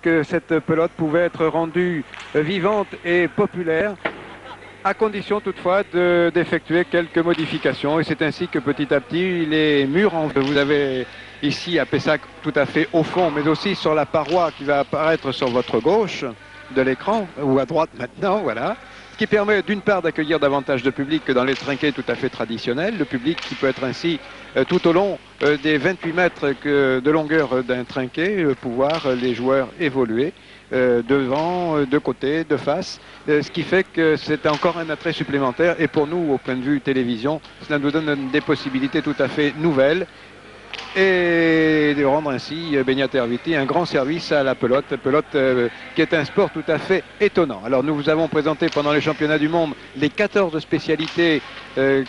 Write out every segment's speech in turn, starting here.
que cette pelote pouvait être rendue vivante et populaire, à condition toutefois d'effectuer quelques modifications. Et c'est ainsi que petit à petit, les murs, vous avez ici à Pessac tout à fait au fond, mais aussi sur la paroi qui va apparaître sur votre gauche de l'écran, ou à droite maintenant, voilà. Ce qui permet d'une part d'accueillir davantage de public que dans les trinquets tout à fait traditionnels. Le public qui peut être ainsi tout au long des 28 mètres de longueur d'un trinquet, pouvoir les joueurs évoluer devant, de côté, de face. Ce qui fait que c'est encore un attrait supplémentaire. Et pour nous, au point de vue télévision, cela nous donne des possibilités tout à fait nouvelles. Et de rendre ainsi Beñat Erviti un grand service à la pelote, qui est un sport tout à fait étonnant. Alors nous vous avons présenté pendant les championnats du monde les 14 spécialités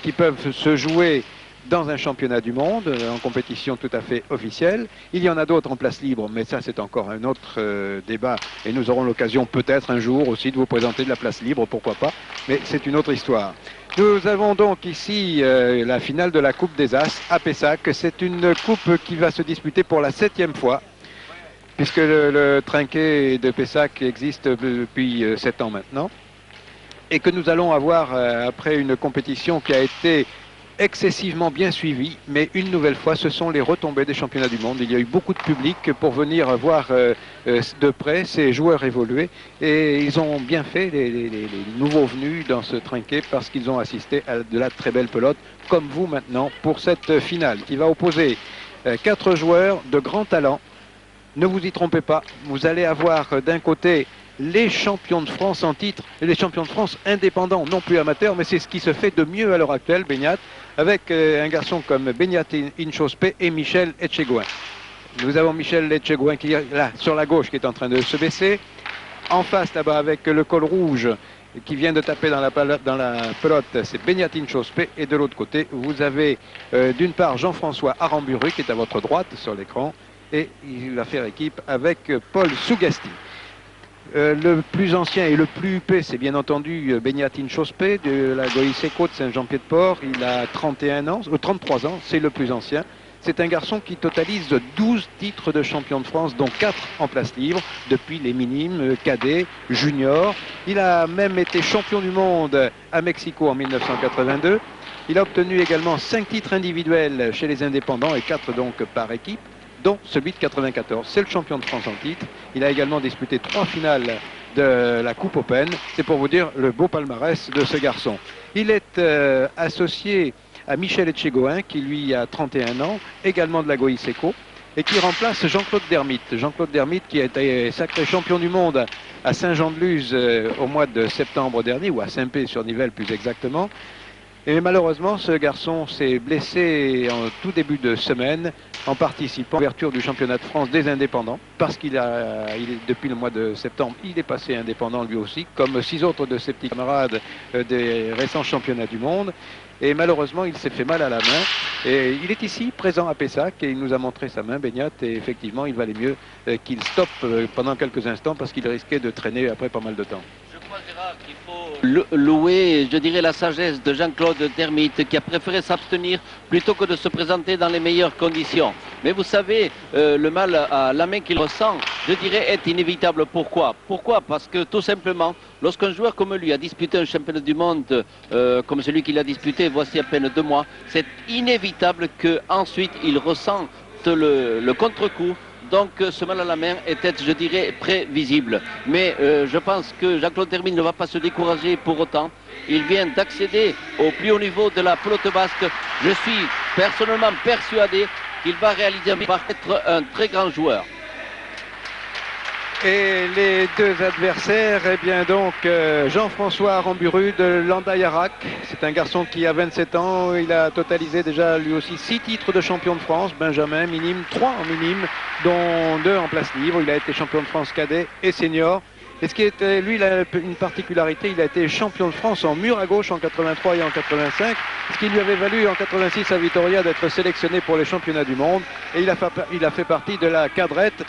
qui peuvent se jouer dans un championnat du monde, en compétition tout à fait officielle. Il y en a d'autres en place libre, mais ça c'est encore un autre débat, et nous aurons l'occasion peut-être un jour aussi de vous présenter de la place libre, pourquoi pas, mais c'est une autre histoire. Nous avons donc ici la finale de la Coupe des As à Pessac. C'est une coupe qui va se disputer pour la 7e fois, puisque le trinquet de Pessac existe depuis 7 ans maintenant, et que nous allons avoir après une compétition qui a été excessivement bien suivi, mais une nouvelle fois, ce sont les retombées des championnats du monde. Il y a eu beaucoup de public pour venir voir de près ces joueurs évoluer, et ils ont bien fait, les nouveaux venus dans ce trinquet, parce qu'ils ont assisté à de la très belle pelote, comme vous maintenant, pour cette finale qui va opposer 4 joueurs de grand talent. Ne vous y trompez pas, vous allez avoir d'un côté les champions de France en titre, et les champions de France indépendants, non plus amateurs, mais c'est ce qui se fait de mieux à l'heure actuelle, Beñat, avec un garçon comme Beñat Inchauspé et Michel Etchegoin. Nous avons Michel Etchegoin qui est là, sur la gauche, qui est en train de se baisser. En face, là-bas, avec le col rouge, qui vient de taper dans la pelote, c'est Beñat Inchauspé. Et de l'autre côté, vous avez d'une part Jean-François Aramburu, qui est à votre droite sur l'écran, et il va faire équipe avec Paul Sougasti. Le plus ancien et le plus huppé, c'est bien entendu Beñat Inchauspé de la Goïseco de Saint-Jean-Pied-de-Port. Il a 31 ans, 33 ans, c'est le plus ancien. C'est un garçon qui totalise 12 titres de champion de France, dont 4 en place libre, depuis les minimes, cadets, juniors. Il a même été champion du monde à Mexico en 1982. Il a obtenu également 5 titres individuels chez les indépendants et 4 donc par équipe, dont celui de 94. C'est le champion de France en titre. Il a également disputé 3 finales de la Coupe Open. C'est pour vous dire le beau palmarès de ce garçon. Il est associé à Michel Etchegoin, qui lui a 31 ans, également de la Goïseco, et qui remplace Jean-Claude Dermite. Jean-Claude Dermite qui a été sacré champion du monde à Saint-Jean-de-Luz au mois de septembre dernier, ou à Saint-Pé-sur-Nivelle plus exactement. Et malheureusement, ce garçon s'est blessé en tout début de semaine en participant à l'ouverture du championnat de France des indépendants, parce depuis le mois de septembre, il est passé indépendant lui aussi, comme 6 autres de ses petits camarades des récents championnats du monde. Et malheureusement, il s'est fait mal à la main. Et il est ici, présent à Pessac, et il nous a montré sa main, Beñat, et effectivement, il valait mieux qu'il stoppe pendant quelques instants, parce qu'il risquait de traîner après pas mal de temps. Je crois, Gérard, qu'il faut louer, je dirais, la sagesse de Jean-Claude Dermite, qui a préféré s'abstenir plutôt que de se présenter dans les meilleures conditions. Mais vous savez, le mal à la main qu'il ressent, je dirais, est inévitable. Pourquoi? Parce que tout simplement, lorsqu'un joueur comme lui a disputé un championnat du monde comme celui qu'il a disputé voici à peine 2 mois, c'est inévitable qu'ensuite il ressente le contre-coup. Donc ce mal à la main était, je dirais, prévisible. Mais je pense que Jean-Claude Dermite ne va pas se décourager pour autant. Il vient d'accéder au plus haut niveau de la pelote basque. Je suis personnellement persuadé qu'il va réaliser être un très grand joueur. Et les 2 adversaires, eh bien donc Jean-François Aramburu de Landayarac. C'est un garçon qui a 27 ans. Il a totalisé déjà lui aussi 6 titres de champion de France, Benjamin, minime, 3 en minime, dont 2 en place libre. Il a été champion de France cadet et senior. Et ce qui était, lui, il a une particularité, il a été champion de France en mur à gauche en 83 et en 85, ce qui lui avait valu en 86 à Vitoria d'être sélectionné pour les championnats du monde. Et il a fait partie de la cadrette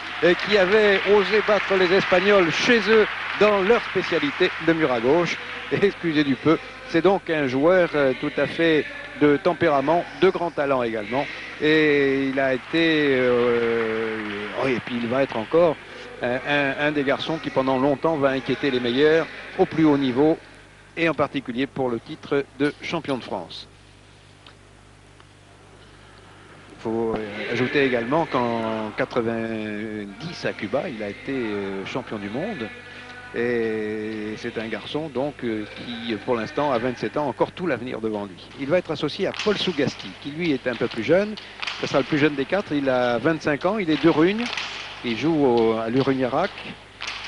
qui avait osé battre les Espagnols chez eux dans leur spécialité, le mur à gauche. Et excusez du peu, c'est donc un joueur tout à fait de tempérament, de grand talent également. Et il a été, et puis il va être encore un des garçons qui pendant longtemps va inquiéter les meilleurs au plus haut niveau et en particulier pour le titre de champion de France. Il faut ajouter également qu'en 90 à Cuba, il a été champion du monde. Et c'est un garçon donc qui, pour l'instant, à 27 ans, a encore tout l'avenir devant lui. Il va être associé à Paul Sougasti, qui lui est un peu plus jeune. Ce sera le plus jeune des quatre. Il a 25 ans, il est de Rugne. Il joue à l'Urugnarac.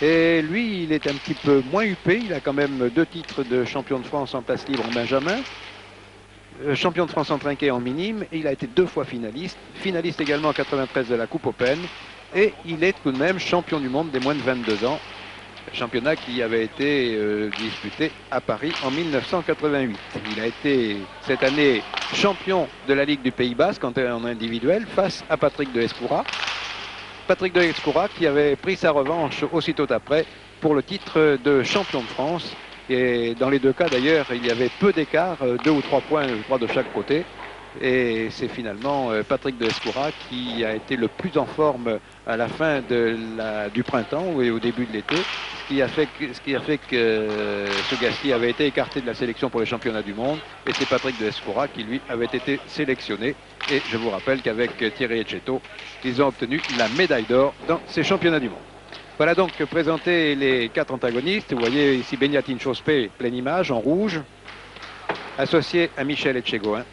Et lui, il est un petit peu moins huppé. Il a quand même 2 titres de champion de France en place libre en Benjamin. Champion de France en trinquet en minime. Et il a été 2 fois finaliste. Finaliste également en 93 de la Coupe Open. Et il est tout de même champion du monde des moins de 22 ans. Championnat qui avait été disputé à Paris en 1988. Il a été cette année champion de la Ligue du Pays Basque en individuel face à Patrick de Escoura. Patrick de Escoura qui avait pris sa revanche aussitôt après pour le titre de champion de France. Et dans les 2 cas d'ailleurs, il y avait peu d'écart, 2 ou 3 points, je crois, de chaque côté. Et c'est finalement Patrick de Escoura qui a été le plus en forme à la fin du printemps et au début de l'été, ce qui a fait que Sougasti avait été écarté de la sélection pour les championnats du monde. Et c'est Patrick de Escoura qui, lui, avait été sélectionné. Et je vous rappelle qu'avec Thierry Etcheto, ils ont obtenu la médaille d'or dans ces championnats du monde. Voilà donc présenter les 4 antagonistes. Vous voyez ici Benyatine Chospé, pleine image, en rouge, associé à Michel Etchegoin.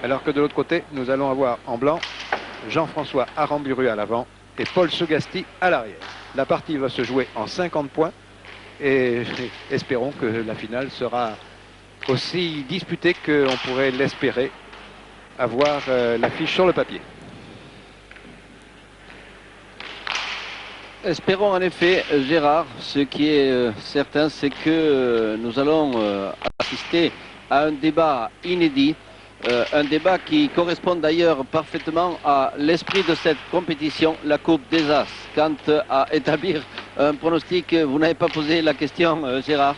Alors que de l'autre côté, nous allons avoir en blanc Jean-François Aramburu à l'avant et Paul Sougasti à l'arrière. La partie va se jouer en 50 points et espérons que la finale sera aussi disputée qu'on pourrait l'espérer avoir l'affiche sur le papier. Espérons en effet, Gérard. Ce qui est certain, c'est que nous allons assister à un débat inédit. Un débat qui correspond d'ailleurs parfaitement à l'esprit de cette compétition, la Coupe des As. Quant à établir un pronostic, vous n'avez pas posé la question, Gérard.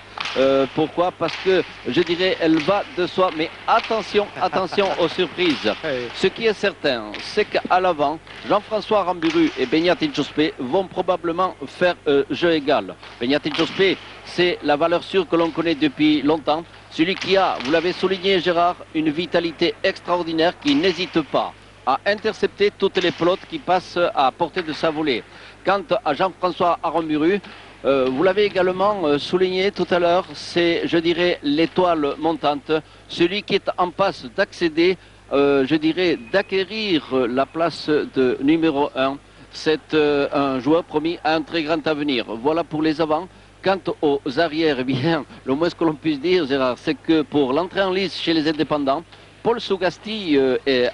Pourquoi? Parce que je dirais, elle va de soi, mais attention, attention aux surprises. Ce qui est certain, c'est qu'à l'avant, Jean-François Aramburu et Benyatine Chospé vont probablement faire jeu égal. Benyatine Chospé, c'est la valeur sûre que l'on connaît depuis longtemps. Celui qui a, vous l'avez souligné Gérard, une vitalité extraordinaire, qui n'hésite pas à intercepter toutes les pelotes qui passent à portée de sa volée. Quant à Jean-François Aramburu, vous l'avez également souligné tout à l'heure, c'est, je dirais, l'étoile montante, celui qui est en passe d'accéder, je dirais, d'acquérir la place de numéro 1. C'est un joueur promis à un très grand avenir. Voilà pour les avants. Quant aux arrières, eh bien, le moins que l'on puisse dire, Gérard, c'est que pour l'entrée en lice chez les indépendants, Paul Sougasti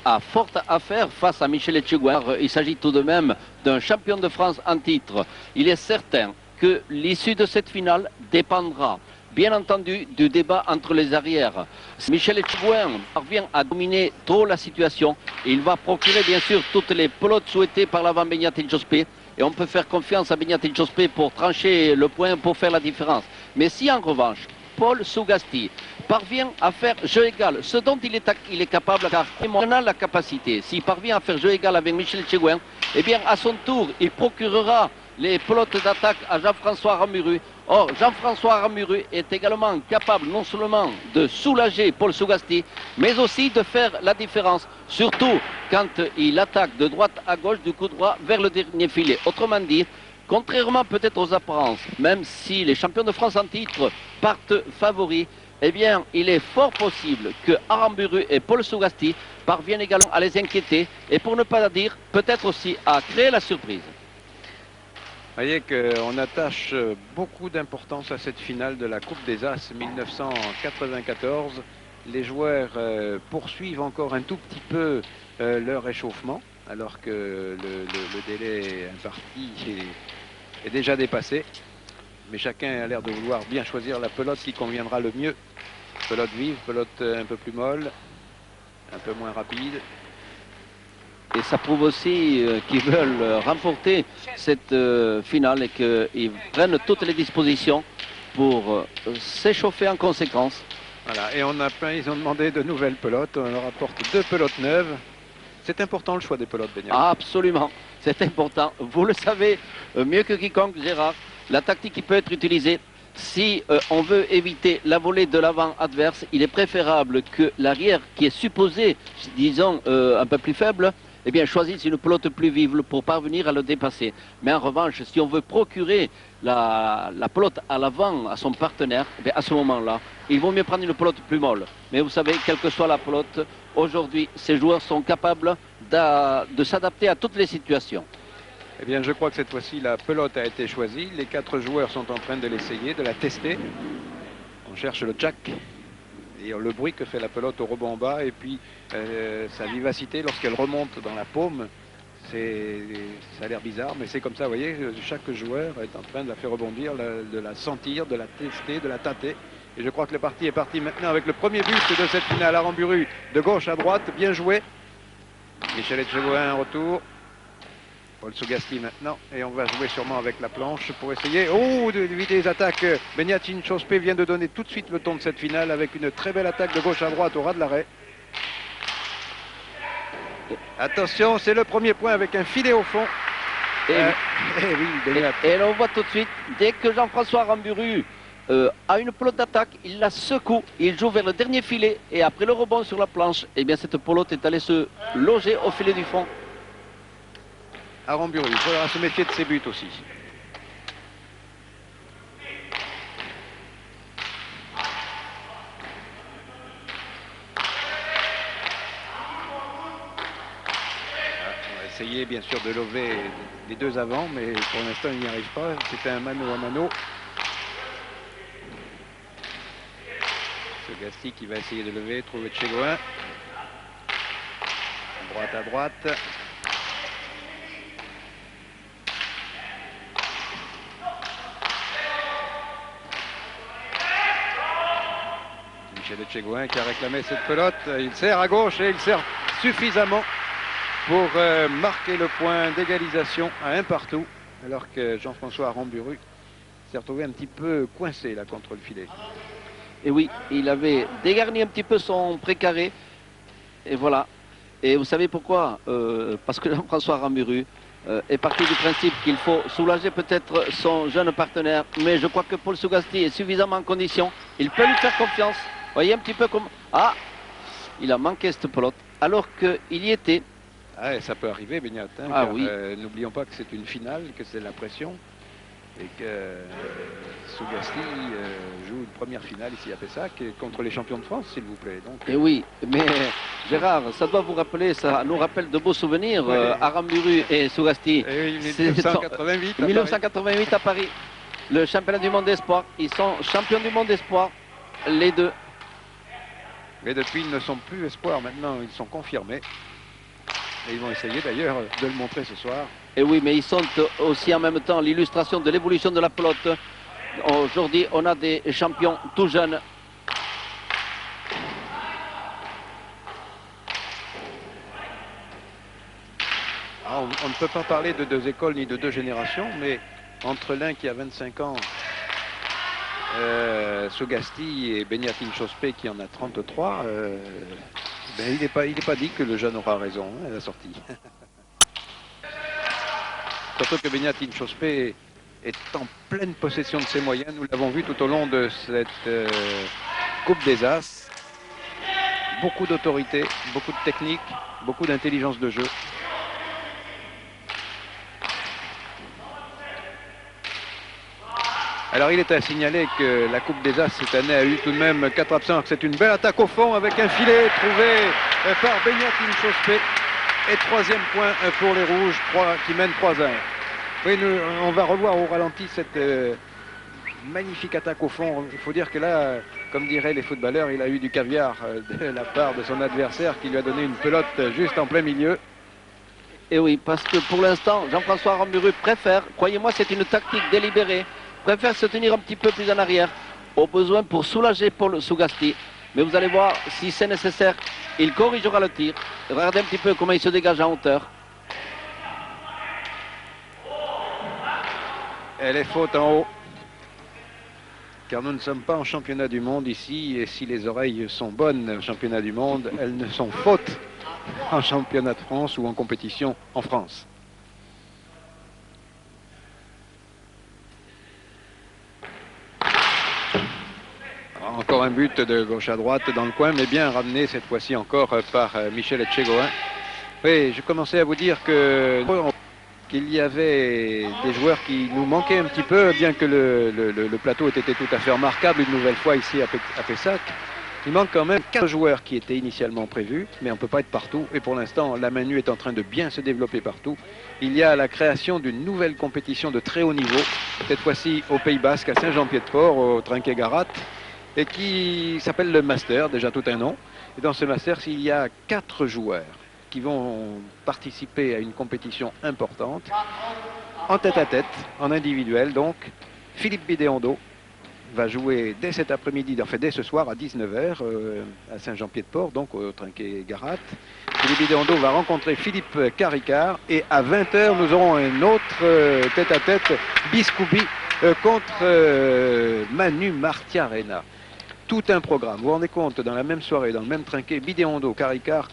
a forte affaire face à Michel Etchegoin. Il s'agit tout de même d'un champion de France en titre. Il est certain que l'issue de cette finale dépendra, bien entendu, du débat entre les arrières. Si Michel Etchegoin parvient à dominer trop la situation, il va procurer bien sûr toutes les pelotes souhaitées par l'avant Benyatine Chospé. Et on peut faire confiance à Benyatine Chospé pour trancher le point, pour faire la différence. Mais si en revanche, Paul Sougasti parvient à faire jeu égal, ce dont il est capable, car il a la capacité, s'il parvient à faire jeu égal avec Michel Etchegoin, eh bien à son tour, il procurera les pelotes d'attaque à Jean-François Aramburu. Or, Jean-François Aramburu est également capable non seulement de soulager Paul Sougasti, mais aussi de faire la différence, surtout quand il attaque de droite à gauche du coup droit vers le dernier filet. Autrement dit, contrairement peut-être aux apparences, même si les champions de France en titre partent favoris, eh bien, il est fort possible que Aramburu et Paul Sougasti parviennent également à les inquiéter et pour ne pas dire, peut-être aussi à créer la surprise. Vous voyez qu'on attache beaucoup d'importance à cette finale de la Coupe des As 1994. Les joueurs poursuivent encore un tout petit peu leur échauffement, alors que le délai imparti est déjà dépassé. Mais chacun a l'air de vouloir bien choisir la pelote qui conviendra le mieux. Pelote vive, pelote un peu plus molle, un peu moins rapide. Et ça prouve aussi qu'ils veulent remporter cette finale et qu'ils prennent toutes les dispositions pour s'échauffer en conséquence. Voilà, et ils ont demandé de nouvelles pelotes. On leur apporte 2 pelotes neuves. C'est important le choix des pelotes, Benyat. Absolument. c'est important. Vous le savez mieux que quiconque, Gérard, la tactique qui peut être utilisée. Si on veut éviter la volée de l'avant adverse, il est préférable que l'arrière, qui est supposé, disons, un peu plus faible, eh bien, choisisse une pelote plus vive pour parvenir à le dépasser. Mais en revanche, si on veut procurer la pelote à l'avant à son partenaire, eh bien, à ce moment-là, il vaut mieux prendre une pelote plus molle. Mais vous savez, quelle que soit la pelote, aujourd'hui, ces joueurs sont capables de s'adapter à toutes les situations. Eh bien, je crois que cette fois-ci, la pelote a été choisie. Les 4 joueurs sont en train de l'essayer, de la tester. On cherche le jack. Et le bruit que fait la pelote au rebond bas. Et puis, sa vivacité lorsqu'elle remonte dans la paume. Ça a l'air bizarre, mais c'est comme ça, vous voyez. Chaque joueur est en train de la faire rebondir, de la sentir, de la tester, de la tâter. Et je crois que le parti est parti maintenant avec le premier but de cette finale. Aramburu de gauche à droite, bien joué. Michel Etchegoin en retour. Paul Sougasti maintenant, et on va jouer sûrement avec la planche pour essayer d'éviter les attaques. Beniatin Chospé vient de donner tout de suite le ton de cette finale avec une très belle attaque de gauche à droite au ras de l'arrêt. Attention, c'est le premier point avec un filet au fond. Et l'on voit tout de suite, dès que Jean-François Aramburu a une pelote d'attaque, il la secoue, il joue vers le dernier filet, et après le rebond sur la planche, eh bien cette pelote est allée se loger au filet du fond. Aramburu, il faudra se méfier de ses buts aussi. On va essayer bien sûr de lever les 2 avant, mais pour l'instant il n'y arrive pas. C'était un mano à mano. Sougasti qui va essayer de lever, trouver Etchegoin. Droite à droite. Michel Etchegoin qui a réclamé cette pelote. Il sert à gauche et il sert suffisamment pour marquer le point d'égalisation à 1 partout. Alors que Jean-François Aramburu s'est retrouvé un petit peu coincé là contre le filet. Et oui, il avait dégarni un petit peu son précaré. Et voilà. Et vous savez pourquoi parce que Jean-François Aramburu est parti du principe qu'il faut soulager peut-être son jeune partenaire. Mais je crois que Paul Sougasti est suffisamment en condition. Il peut lui faire confiance. Vous voyez un petit peu comme... Ah, il a manqué cette pelote, alors qu'il y était. Ah, et ça peut arriver, Beignat. Hein, ah oui. N'oublions pas que c'est une finale, que c'est la pression. Et que Sougasti joue une première finale ici à Pessac contre les champions de France, s'il vous plaît. Donc, et oui, mais Gérard, ça doit vous rappeler, ça nous rappelle de beaux souvenirs, Aramburu et Sougasti. Et 1988 1988 à Paris, le championnat du monde d'espoir. Ils sont champions du monde d'espoir, les deux. Mais depuis, ils ne sont plus espoirs. Maintenant, ils sont confirmés. Et ils vont essayer d'ailleurs de le montrer ce soir. Et oui, mais ils sont aussi en même temps l'illustration de l'évolution de la pelote. Aujourd'hui, on a des champions tout jeunes. Alors, on ne peut pas parler de 2 écoles ni de 2 générations, mais entre l'un qui a 25 ans, Sougasti, et Beniatin Chospé qui en a 33, ben, il n'est pas dit que le jeune aura raison à la sortie. Surtout que Beniatin Chospé est en pleine possession de ses moyens. Nous l'avons vu tout au long de cette Coupe des As. Beaucoup d'autorité, beaucoup de technique, beaucoup d'intelligence de jeu. Alors il est à signaler que la Coupe des As cette année a eu tout de même 4 absents. C'est une belle attaque au fond avec un filet trouvé par Beniatin Chospé. Et 3e point pour les Rouges qui mènent 3-1. Oui, on va revoir au ralenti cette magnifique attaque au fond. Il faut dire que là, comme diraient les footballeurs, il a eu du caviar de la part de son adversaire qui lui a donné une pelote juste en plein milieu. Et oui, parce que pour l'instant, Jean-François Aramburu préfère, croyez-moi, c'est une tactique délibérée, préfère se tenir un petit peu plus en arrière, au besoin pour soulager Paul Sougasti. Mais vous allez voir, si c'est nécessaire, il corrigera le tir. Regardez un petit peu comment il se dégage en hauteur. Elle est faute en haut. Car nous ne sommes pas en championnat du monde ici. Et si les oreilles sont bonnes au championnat du monde, elles ne sont fautes en championnat de France ou en compétition en France. Encore un but de gauche à droite dans le coin, mais bien ramené cette fois-ci encore par Michel Etchegoin. Oui, je commençais à vous dire qu'il y avait des joueurs qui nous manquaient un petit peu, bien que le plateau ait été tout à fait remarquable une nouvelle fois ici à Pessac. Il manque quand même 4 joueurs qui étaient initialement prévus, mais on ne peut pas être partout. Et pour l'instant, la Manu est en train de bien se développer partout. Il y a la création d'une nouvelle compétition de très haut niveau, cette fois-ci au Pays Basque, à Saint-Jean-Pied-de-Port, au Trinquet-Garat, et qui s'appelle le Master, déjà tout un nom. Et dans ce Master, il y a 4 joueurs qui vont participer à une compétition importante, en tête-à-tête, en individuel. Donc, Philippe Bidéando va jouer dès cet après-midi, enfin dès ce soir à 19h à Saint-Jean-Pied-de-Port, donc au Trinquet-Garat. Philippe Bidéando va rencontrer Philippe Caricard et à 20h, nous aurons un autre tête-à-tête, Biscoubi contre Manu Martiarena. Tout un programme. Vous vous rendez compte, dans la même soirée, dans le même trinquet, Bidéando, Caricard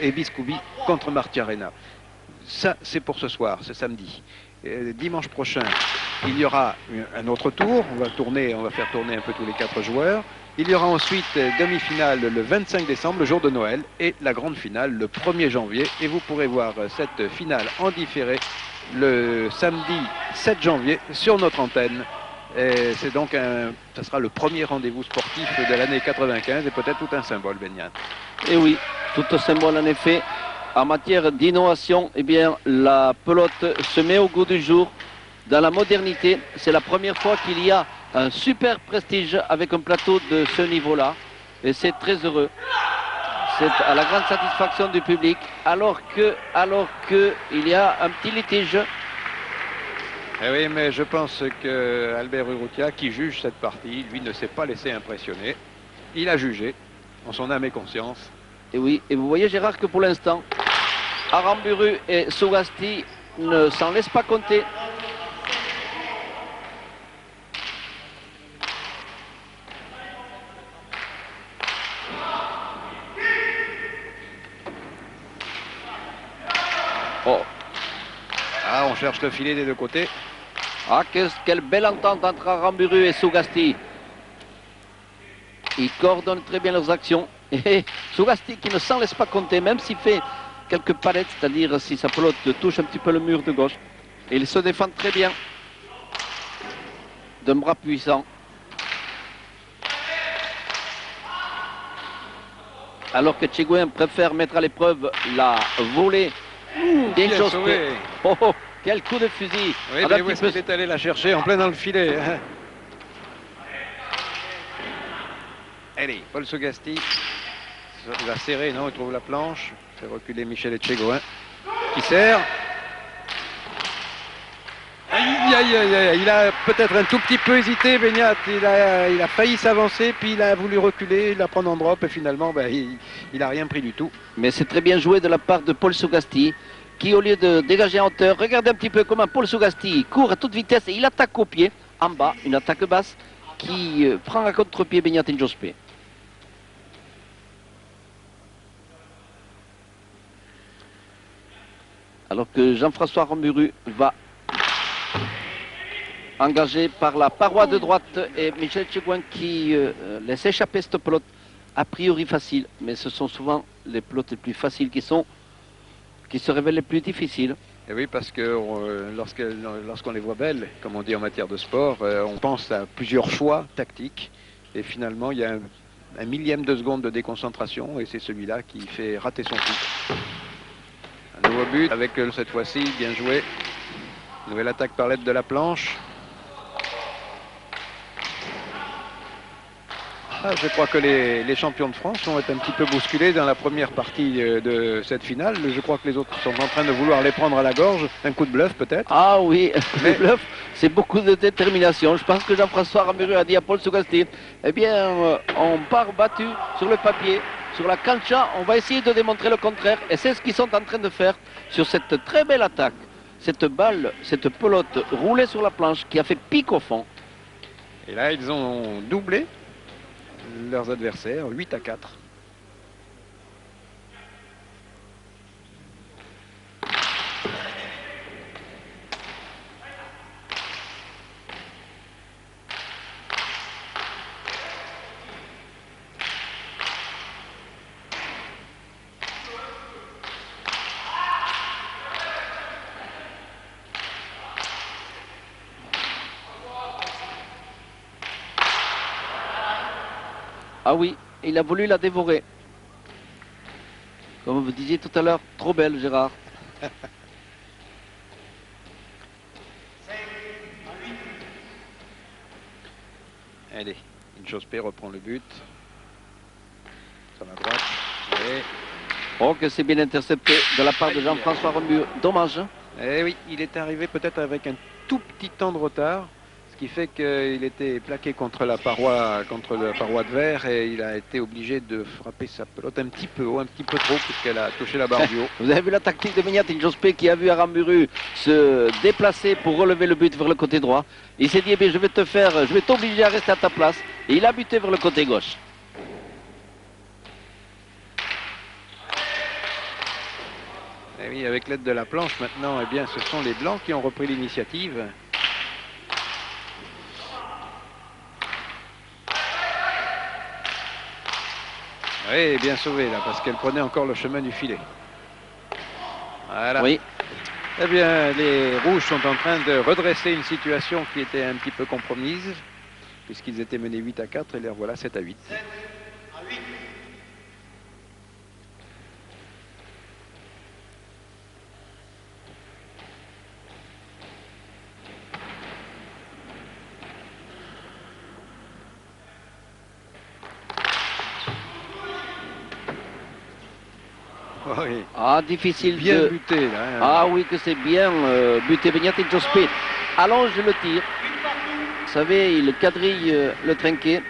et Biscoubi contre Martiarena. Ça, c'est pour ce soir, ce samedi. Dimanche prochain, il y aura un autre tour. On va faire tourner un peu tous les 4 joueurs. Il y aura ensuite demi-finale le 25 décembre, le jour de Noël, et la grande finale le 1er janvier. Et vous pourrez voir cette finale en différé le samedi 7 janvier sur notre antenne. C'est donc ça sera le premier rendez-vous sportif de l'année 95 et peut-être tout un symbole, Beniat. Et oui, tout un symbole en effet. En matière d'innovation, eh bien, la pelote se met au goût du jour. Dans la modernité, c'est la première fois qu'il y a un super prestige avec un plateau de ce niveau-là. Et c'est très heureux. C'est à la grande satisfaction du public. Alors que il y a un petit litige. Eh oui, mais je pense que Albert Urrutia, qui juge cette partie, lui ne s'est pas laissé impressionner. Il a jugé, en son âme et conscience. Et oui, et vous voyez Gérard que pour l'instant, Aramburu et Sougasti ne s'en laissent pas compter. Oh. Ah, on cherche le filet des deux côtés. Ah, quelle belle entente entre Aramburu et Sougasti. Ils coordonnent très bien leurs actions. Et Sougasti qui ne s'en laisse pas compter, même s'il fait quelques palettes, c'est-à-dire si sa pelote touche un petit peu le mur de gauche. Et il se défend très bien d'un bras puissant. Alors que Tchégouin préfère mettre à l'épreuve la volée d'Injospé. Oh, oh, quel coup de fusil! Oui, mais où est-ce qu'il est allé la chercher? En plein dans le filet. Allez, Paul Sougasti. Il va serrer, non? Il trouve la planche. Fait reculer Michel Etchegoin. Qui sert. Aïe, aïe, aïe, aïe. Il a peut-être un tout petit peu hésité, Beniat. Il a failli s'avancer, puis il a voulu reculer, la prendre en drop, et finalement, ben, il n'a rien pris du tout. Mais c'est très bien joué de la part de Paul Sougasti, qui au lieu de dégager en hauteur, regardez un petit peu comment Paul Sougasti court à toute vitesse et il attaque au pied, en bas, une attaque basse, qui prend à contre-pied Beniat Injospé. Alors que Jean-François Aramburu va engagé par la paroi de droite et Michel Tchégouin qui laisse échapper cette pelote a priori facile, mais ce sont souvent les pelotes les plus faciles qui se révèlent les plus difficiles. Et oui, parce que lorsqu'on les voit belles, comme on dit en matière de sport, on pense à plusieurs choix tactiques et finalement il y a un millième de seconde de déconcentration et c'est celui-là qui fait rater son coup. Un nouveau but avec cette fois-ci, bien joué. Nouvelle attaque par l'aide de la planche. Ah, je crois que les champions de France vont être un petit peu bousculés dans la première partie de cette finale. Je crois que les autres sont en train de vouloir les prendre à la gorge. Un coup de bluff peut-être. Ah oui, le bluff, c'est beaucoup de détermination. Je pense que Jean-François Aramburu a dit à Paul Sougasti, eh bien, on part battu sur le papier, sur la cancha. On va essayer de démontrer le contraire. Et c'est ce qu'ils sont en train de faire sur cette très belle attaque. Cette balle, cette pelote roulée sur la planche qui a fait pique au fond. Et là, ils ont doublé leurs adversaires, 8-4. Ah oui, il a voulu la dévorer. Comme vous disiez tout à l'heure, trop belle, Gérard. Allez, Inchospé reprend le but. Sur la droite. Et... Oh, que c'est bien intercepté de la part de Jean-François Aramburu. Dommage. Eh oui, il est arrivé peut-être avec un tout petit temps de retard, ce qui fait qu'il était plaqué contre la paroi de verre et il a été obligé de frapper sa pelote un petit peu haut, un petit peu trop, puisqu'elle a touché la barre du haut. Vous avez vu la tactique de Beñat Inchospé qui a vu Aramburu se déplacer pour relever le but vers le côté droit. Il s'est dit, eh bien, je vais t'obliger à rester à ta place. Et il a buté vers le côté gauche. Et oui, avec l'aide de la planche maintenant, eh bien, ce sont les Blancs qui ont repris l'initiative. Oui, bien sauvé là, parce qu'elle prenait encore le chemin du filet. Voilà. Oui. Eh bien, les Rouges sont en train de redresser une situation qui était un petit peu compromise, puisqu'ils étaient menés 8-4 et les revoilà 7-8. Oui. Ah, difficile Bien de... buté là. Hein. Ah oui, que c'est bien buté. Beñat Inchospé allonge le tir. Vous savez, il quadrille le trinquet.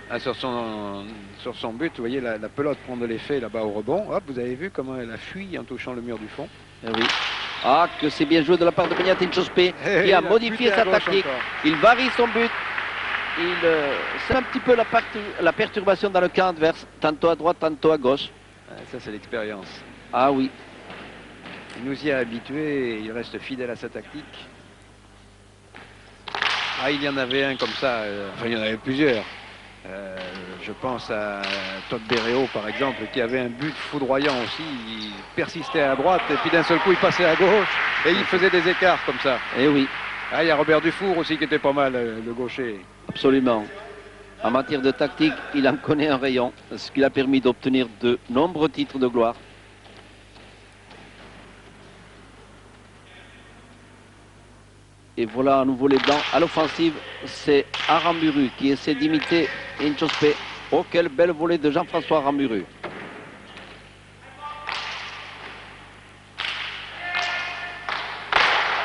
Ah, sur son but, vous voyez la pelote prend de l'effet là-bas au rebond. Hop, vous avez vu comment elle a fui en touchant le mur du fond. Eh oui. Ah, que c'est bien joué de la part de Beñat Inchospé qui a modifié sa tactique. Encore. Il varie son but. C'est un petit peu la perturbation dans le camp adverse, tantôt à droite, tantôt à gauche. Ah, ça, c'est l'expérience. Ah oui. Il nous y a habitués et il reste fidèle à sa tactique. Ah, il y en avait un comme ça, enfin il y en avait plusieurs. Je pense à Todd Berreo par exemple, qui avait un but foudroyant aussi. Il persistait à droite et puis d'un seul coup il passait à gauche et il faisait des écarts comme ça. Eh oui. Ah, il y a Robert Dufour aussi qui était pas mal, le gaucher. Absolument. En matière de tactique, il en connaît un rayon, ce qui l'a permis d'obtenir de nombreux titres de gloire. Et voilà à nouveau les Blancs à l'offensive. C'est Aramburu qui essaie d'imiter Inchospé. Oh, quelle belle volée de Jean-François Aramburu.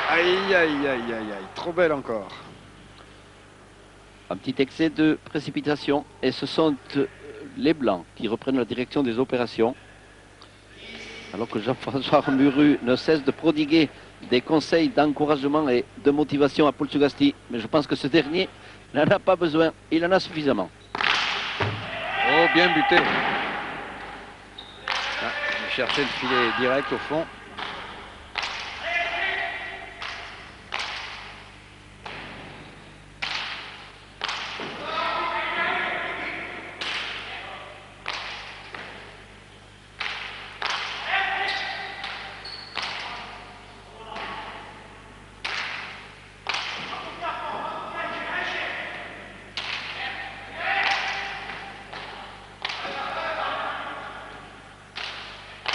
Aïe, aïe, aïe, aïe, aïe, trop belle encore. Un petit excès de précipitation. Et ce sont les Blancs qui reprennent la direction des opérations. Alors que Jean-François Aramburu ne cesse de prodiguer des conseils d'encouragement et de motivation à Paul Sugasti. Mais je pense que ce dernier n'en a pas besoin. Il en a suffisamment. Oh, bien buté. Ah, il cherchait le filet direct au fond.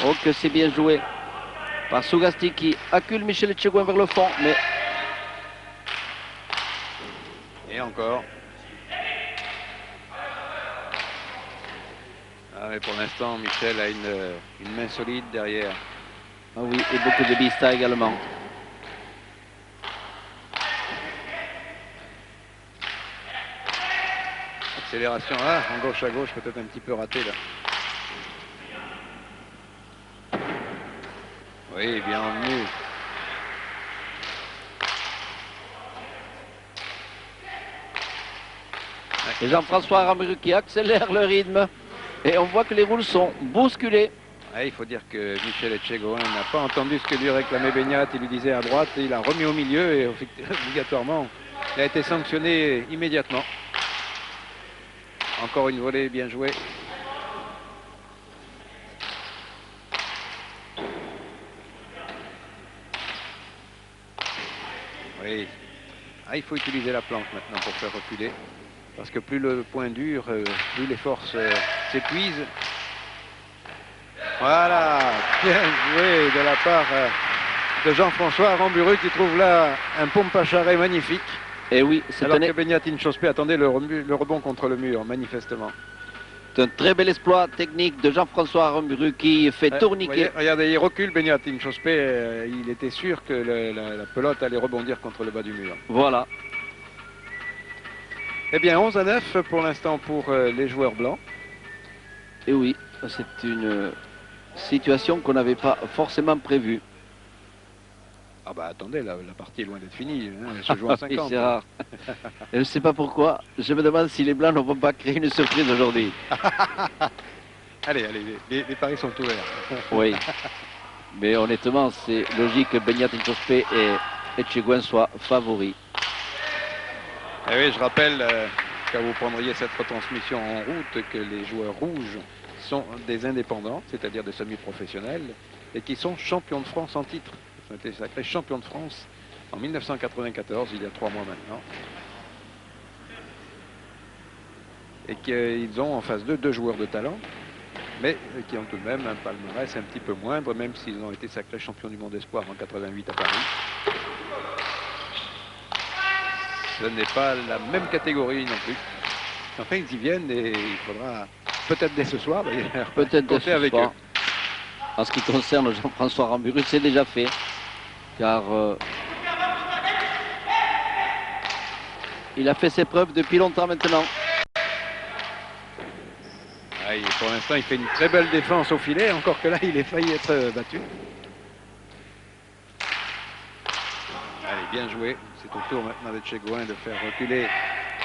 Oh, que c'est bien joué par Sugasti qui accule Michel Etchegouin vers le fond. Mais... Et encore. Ah, mais pour l'instant, Michel a une main solide derrière. Ah oui, et beaucoup de bista également. Accélération, ah, en gauche à gauche, peut-être un petit peu raté là. Oui, bien emmené. Et Jean-François Aramburu qui accélère le rythme. Et on voit que les roules sont bousculés. Ah, il faut dire que Michel Etchegouin n'a pas entendu ce que lui réclamait Beñat. Il lui disait à droite et il a remis au milieu et obligatoirement, il a été sanctionné immédiatement. Encore une volée bien jouée. Oui. Ah, il faut utiliser la planche maintenant pour faire reculer. Parce que plus le point dure, plus les forces s'épuisent. Voilà, bien joué de la part de Jean-François Aramburu qui trouve là un pompe à charret magnifique. Et oui, c'est alors que Beñat Inchauspé attendait le rebond contre le mur, manifestement. C'est un très bel exploit technique de Jean-François Aramburu qui fait tourniquer. Regardez, il recule Beñat Inchauspé, il était sûr que la pelote allait rebondir contre le bas du mur. Voilà. Eh bien, 11-9 pour l'instant pour les joueurs blancs. Et oui, c'est une situation qu'on n'avait pas forcément prévue. Ah bah attendez, la partie est loin d'être finie, hein, elle se joue en 50. C'est rare. Je ne sais pas pourquoi, je me demande si les Blancs ne vont pas créer une surprise aujourd'hui. Allez, les paris sont ouverts. Oui, mais honnêtement, c'est logique que Beñat Inchauspé et Etchegoyen soient favoris. Et oui, je rappelle, quand vous prendriez cette retransmission en route, que les joueurs rouges sont des indépendants, c'est-à-dire des semi-professionnels, et qui sont champions de France en titre. Ils ont été sacrés champions de France en 1994, il y a 3 mois maintenant. Et qu'ils ont en face d'eux 2 joueurs de talent, mais qui ont tout de même un palmarès un petit peu moindre, même s'ils ont été sacrés champions du monde espoir en 88 à Paris. Ce n'est pas la même catégorie non plus. Enfin, ils y viennent et il faudra peut-être dès ce soir, peut-être dès ce avec soir. eux. En ce qui concerne Jean-François Aramburu, c'est déjà fait, car il a fait ses preuves depuis longtemps maintenant. Ah, pour l'instant, il fait une très belle défense au filet, encore que là, il est failli être battu. Allez, bien joué. C'est au tour maintenant d'Etchegoyen de faire reculer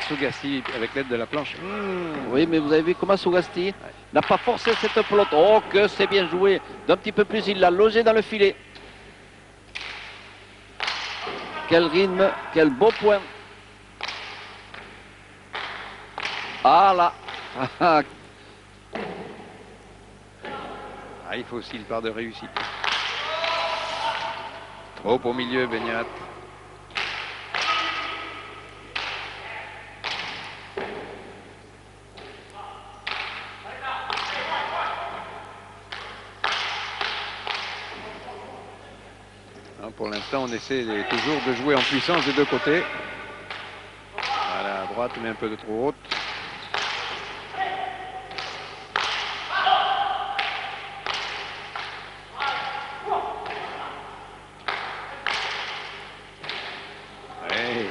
Sougasti avec l'aide de la planche. Oui, mais vous avez vu comment Sougasti n'a pas forcé cette pelote. Oh, que c'est bien joué. D'un petit peu plus, il l'a logé dans le filet. Quel rythme, quel beau point. Ah là. Ah, il faut aussi une part de réussite. Trop au milieu, Beñat. Pour l'instant, on essaie toujours de jouer en puissance des deux côtés. Voilà, à droite, mais un peu de trop haute. Ouais.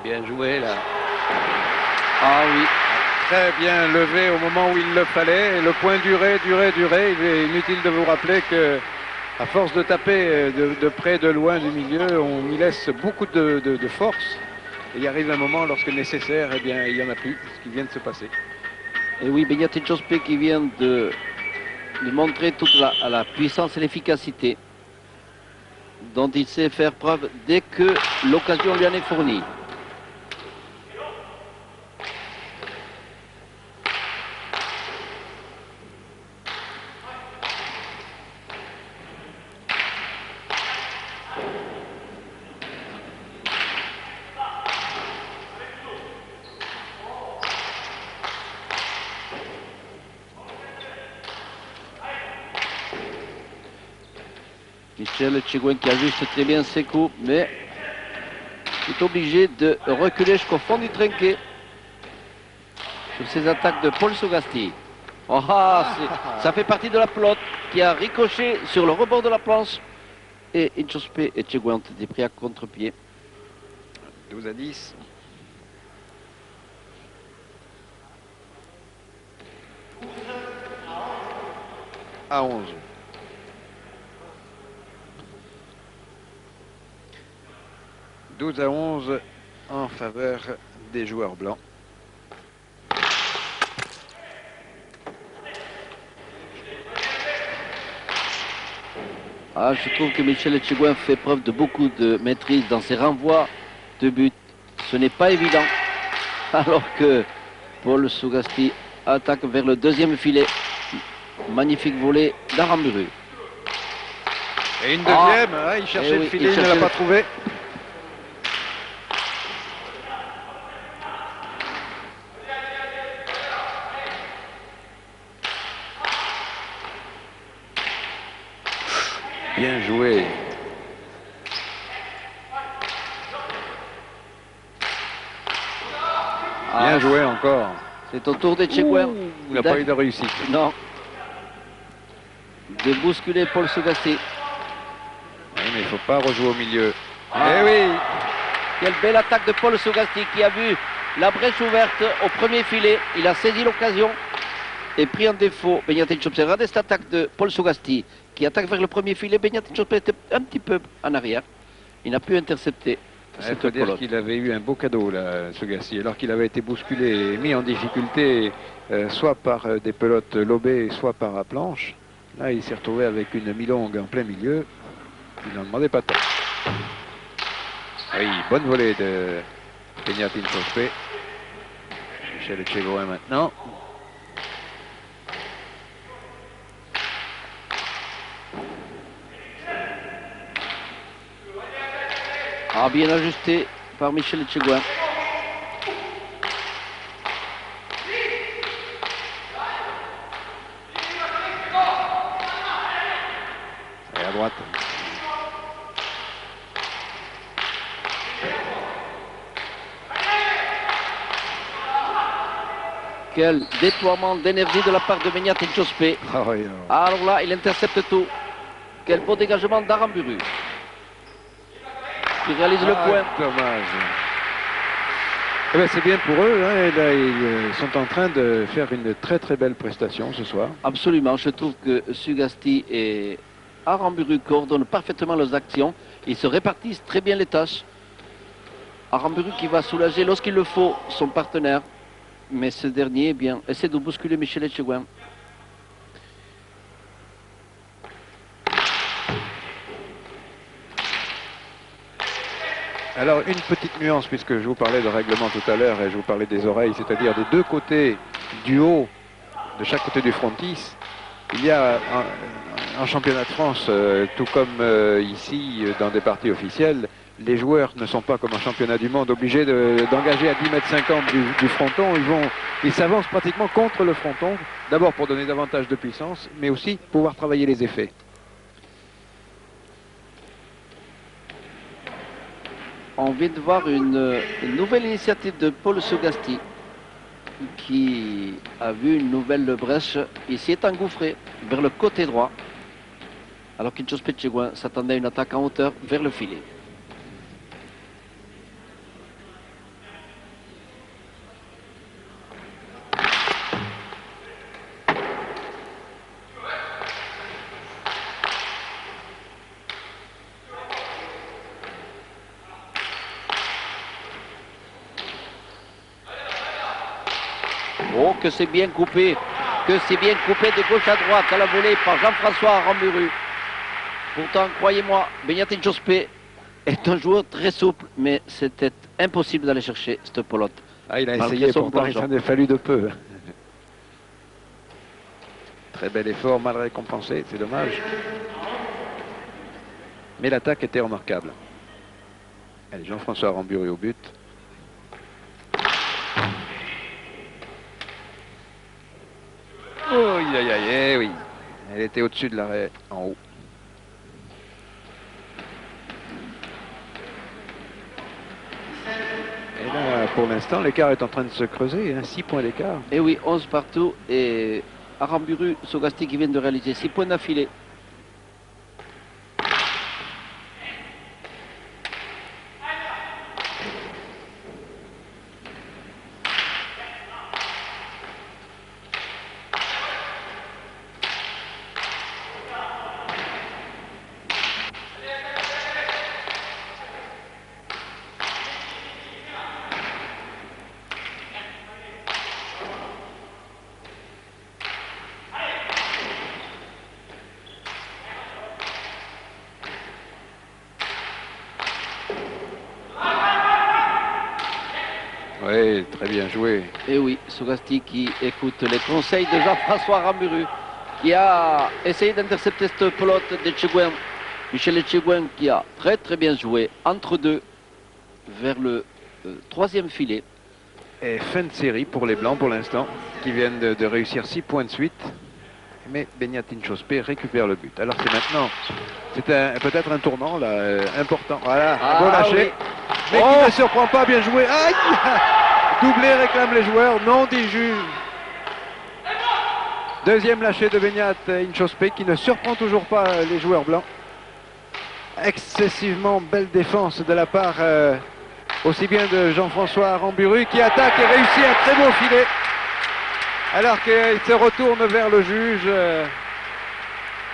Bien joué, là. Ah oui. Très bien levé au moment où il le fallait. Et le point durait. Il est inutile de vous rappeler que, à force de taper de près, de loin du milieu, on y laisse beaucoup de force. Et il arrive un moment, lorsque nécessaire, eh bien, il n'y en a plus, ce qui vient de se passer. Et oui, Beñat Inchauspé qui vient de montrer toute la puissance et l'efficacité dont il sait faire preuve dès que l'occasion lui en est fournie. Michel Etchegoyen qui ajuste très bien ses coups, mais est obligé de reculer jusqu'au fond du trinquet sur ces attaques de Paul Sougasti. Oh, ça fait partie de la pelote qui a ricoché sur le rebord de la planche. Et Inchauspé et Etchegoyen ont été pris à contre-pied. 12-10. À 11. « 12-11 en faveur des joueurs blancs. Ah, je trouve que Michel Etchegoyen fait preuve de beaucoup de maîtrise dans ses renvois de but. Ce n'est pas évident. Alors que Paul Sougasti attaque vers le deuxième filet. Magnifique volée d'Aramburu. Et une deuxième, il cherchait Eh le oui, filet, il ne l'a cherchait pas trouvé. Bien joué. Bien joué encore. C'est au tour des Tchèquois. Il n'a pas eu de réussite. Non. De bousculer Paul Sougasti. Oui, mais il ne faut pas rejouer au milieu. Ah. Eh oui. Quelle belle attaque de Paul Sougasti qui a vu la brèche ouverte au premier filet. Il a saisi l'occasion et pris en défaut Beñat Chopé. Regardez cette attaque de Paul Sougasti qui attaque vers le premier filet. Beñat Chopé était un petit peu en arrière. Il n'a pu intercepter. Il faut dire qu'il avait eu un beau cadeau, là, Sougasti, alors qu'il avait été bousculé et mis en difficulté, soit par des pelotes lobées, soit par la planche. Là, il s'est retrouvé avec une mi-longue en plein milieu. Il n'en demandait pas tant. Oui, bonne volée de Beñat Chopé. Michel Etchegoyen maintenant. Ah, bien ajusté par Michel Etchegoyen. Et à droite. Quel déploiement d'énergie de la part de Beñat Chopé. Ah oui, Alors là, il intercepte tout. Quel beau dégagement d'Aramburu. Qui réalise le point. Dommage. Eh ben, c'est bien pour eux. Hein, et là, ils sont en train de faire une très très belle prestation ce soir. Absolument. Je trouve que Sougasti et Aramburu coordonnent parfaitement leurs actions. Ils se répartissent très bien les tâches. Aramburu qui va soulager lorsqu'il le faut son partenaire. Mais ce dernier, eh bien, essaie de bousculer Michel Etchegoyen. Alors, une petite nuance, puisque je vous parlais de règlement tout à l'heure et je vous parlais des oreilles, c'est-à-dire des deux côtés du haut, de chaque côté du frontis, il y a en championnat de France, tout comme ici dans des parties officielles, les joueurs ne sont pas comme en championnat du monde obligés d'engager à 10,50 m du fronton. Ils s'avancent pratiquement contre le fronton, d'abord pour donner davantage de puissance, mais aussi pour pouvoir travailler les effets. On vient de voir une nouvelle initiative de Paul Sougasti qui a vu une nouvelle brèche. Il s'y est engouffré vers le côté droit alors qu'Inchos Etchegoyen s'attendait à une attaque en hauteur vers le filet. Oh, que c'est bien coupé, de gauche à droite à la volée par Jean-François Aramburu. Pourtant, croyez-moi, Beñat Chopé est un joueur très souple, mais c'était impossible d'aller chercher cette pelote. Ah, il a essayé, pourtant il s'en est fallu de peu. Très bel effort, mal récompensé, c'est dommage. Mais l'attaque était remarquable. Allez, Jean-François Aramburu au but. Oh, aïe, aïe, aïe, eh oui. Elle était au-dessus de l'arrêt, en haut. Et là, pour l'instant, l'écart est en train de se creuser, hein, 6 points d'écart. Et oui, 11 partout et Aramburu, Sougasti qui viennent de réaliser 6 points d'affilée. Oui, très bien joué. Et oui, Sougasti qui écoute les conseils de Jean-François Aramburu, qui a essayé d'intercepter cette pelote d'Etchegoyen. Michel Etchegouen qui a très bien joué entre deux vers le troisième filet. Et fin de série pour les Blancs pour l'instant, qui viennent de réussir 6 points de suite. Mais Beñat Inchauspé récupère le but. Alors c'est maintenant, c'est peut-être un tournant là, important. Voilà, un beau lâché. Oui. Mais qui ne surprend pas, bien joué. Aïe! Doublé réclament les joueurs, non dit juge. Deuxième lâché de Beñat Inchauspé qui ne surprend toujours pas les joueurs blancs. Excessivement belle défense de la part aussi bien de Jean-François Aramburu qui attaque et réussit un très beau filet. Alors qu'il se retourne vers le juge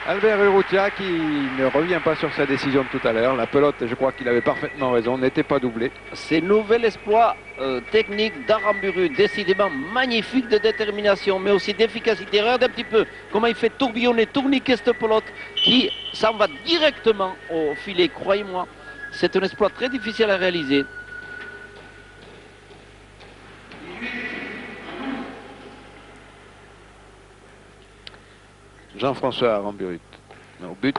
Albert Urrutia qui ne revient pas sur sa décision de tout à l'heure. La pelote, je crois qu'il avait parfaitement raison, n'était pas doublée. C'est nouvel exploit technique d'Aramburu, décidément magnifique de détermination, mais aussi d'efficacité. Regardez un petit peu comment il fait tourbillonner, tourniquer cette pelote qui s'en va directement au filet, croyez-moi. C'est un exploit très difficile à réaliser. Jean-François Aramburu au but.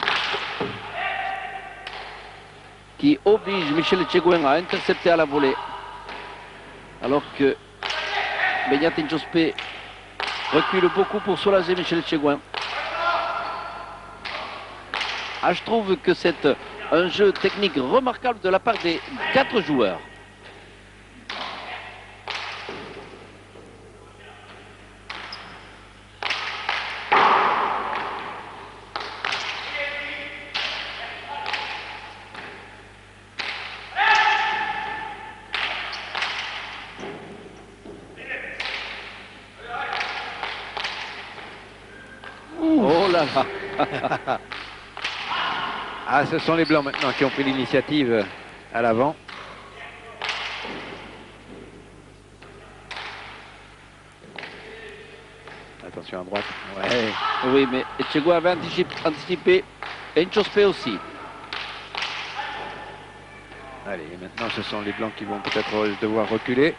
Qui oblige Michel Etchegouen à intercepter à la volée. Alors que Beñat Inchauspé recule beaucoup pour soulager Michel Etchegouen. Ah, je trouve que c'est un jeu technique remarquable de la part des 4 joueurs. Oh là là. Ah, ce sont les Blancs maintenant qui ont pris l'initiative à l'avant. Attention à droite. Ouais. Oui, mais Etchegouen avait anticipé et Inchauspé aussi. Allez, maintenant ce sont les Blancs qui vont peut-être devoir reculer.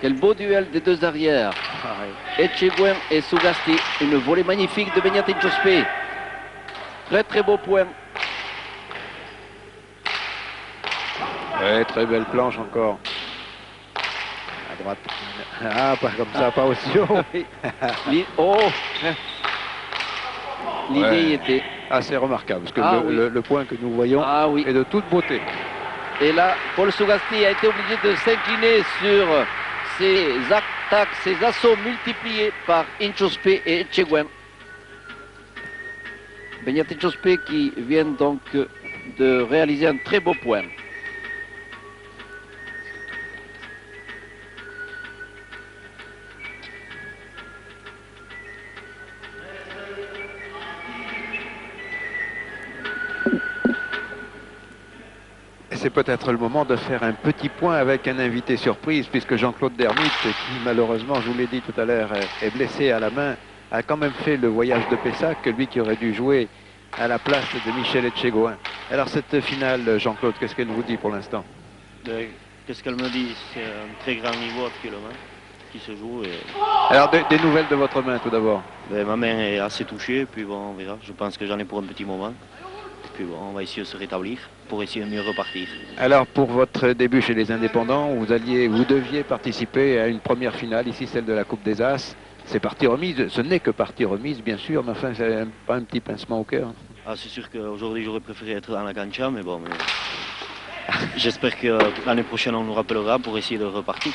Quel beau duel des deux arrières. Etchegouen et Sougasti. Une volée magnifique de Beñat Inchauspé. Très beau point. Ouais, très belle planche encore. À droite. Ah, pas comme ça, pas aussi haut. Oh. L'idée y était. Ah, c'est remarquable, parce que le point que nous voyons est de toute beauté. Et là, Paul Sougasti a été obligé de s'incliner sur ses attaques, ses assauts multipliés par Inchauspé et Etchegouen. Beñat Inchauspé qui vient donc de réaliser un très beau point. C'est peut-être le moment de faire un petit point avec un invité surprise, puisque Jean-Claude Dermite, qui malheureusement, je vous l'ai dit tout à l'heure, est blessé à la main, a quand même fait le voyage de Pessac, lui qui aurait dû jouer à la place de Michel Etchegouen. Alors cette finale, Jean-Claude, qu'est-ce qu'elle vous dit pour l'instant? Qu'est-ce qu'elle me dit? C'est un très grand niveau actuellement qui se joue. Et... Alors des nouvelles de votre main tout d'abord? Ma main est assez touchée, puis bon, on verra. Je pense que j'en ai pour un petit moment. Puis bon, on va essayer de se rétablir pour essayer de mieux repartir. Alors pour votre début chez les Indépendants, vous deviez participer à une première finale, ici celle de la Coupe des As. C'est partie remise, ce n'est que partie remise bien sûr, mais enfin c'est pas un petit pincement au cœur. Ah, c'est sûr qu'aujourd'hui j'aurais préféré être dans la cancha, mais bon, j'espère que l'année prochaine on nous rappellera pour essayer de repartir.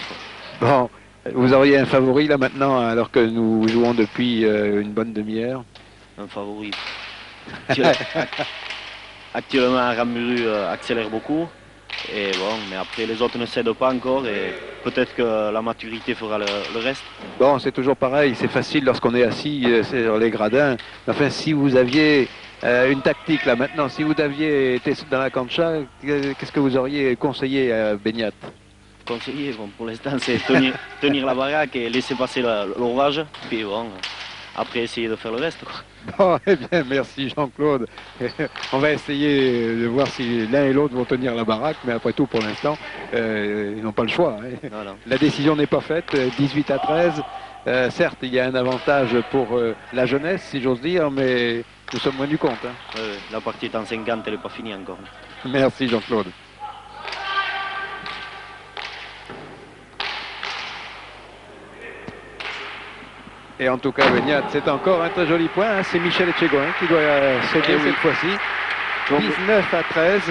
Bon, vous auriez un favori là maintenant, alors que nous jouons depuis une bonne demi-heure? Un favori. Actuellement, Aramburu accélère beaucoup. Et bon, mais après, les autres ne cèdent pas encore. Et peut-être que la maturité fera le reste. Bon, c'est toujours pareil. C'est facile lorsqu'on est assis sur les gradins. Enfin, si vous aviez une tactique là maintenant, si vous aviez été dans la cancha, qu'est-ce que vous auriez conseillé à Beñat? Conseiller, bon, pour l'instant, c'est tenir la baraque et laisser passer l'orage. Puis bon, après essayer de faire le reste, quoi. Bon, eh bien, merci Jean-Claude. On va essayer de voir si l'un et l'autre vont tenir la baraque, mais après tout, pour l'instant, ils n'ont pas le choix. Hein. Non, non. La décision n'est pas faite, 18 à 13. Certes, il y a un avantage pour la jeunesse, si j'ose dire, mais nous sommes moins du compte. Hein. La partie est en 50, elle n'est pas finie encore. Merci Jean-Claude. Et en tout cas, Beignat, c'est encore un très joli point. Hein. C'est Michel Etchegoin qui doit céder cette fois-ci. 19 à 13.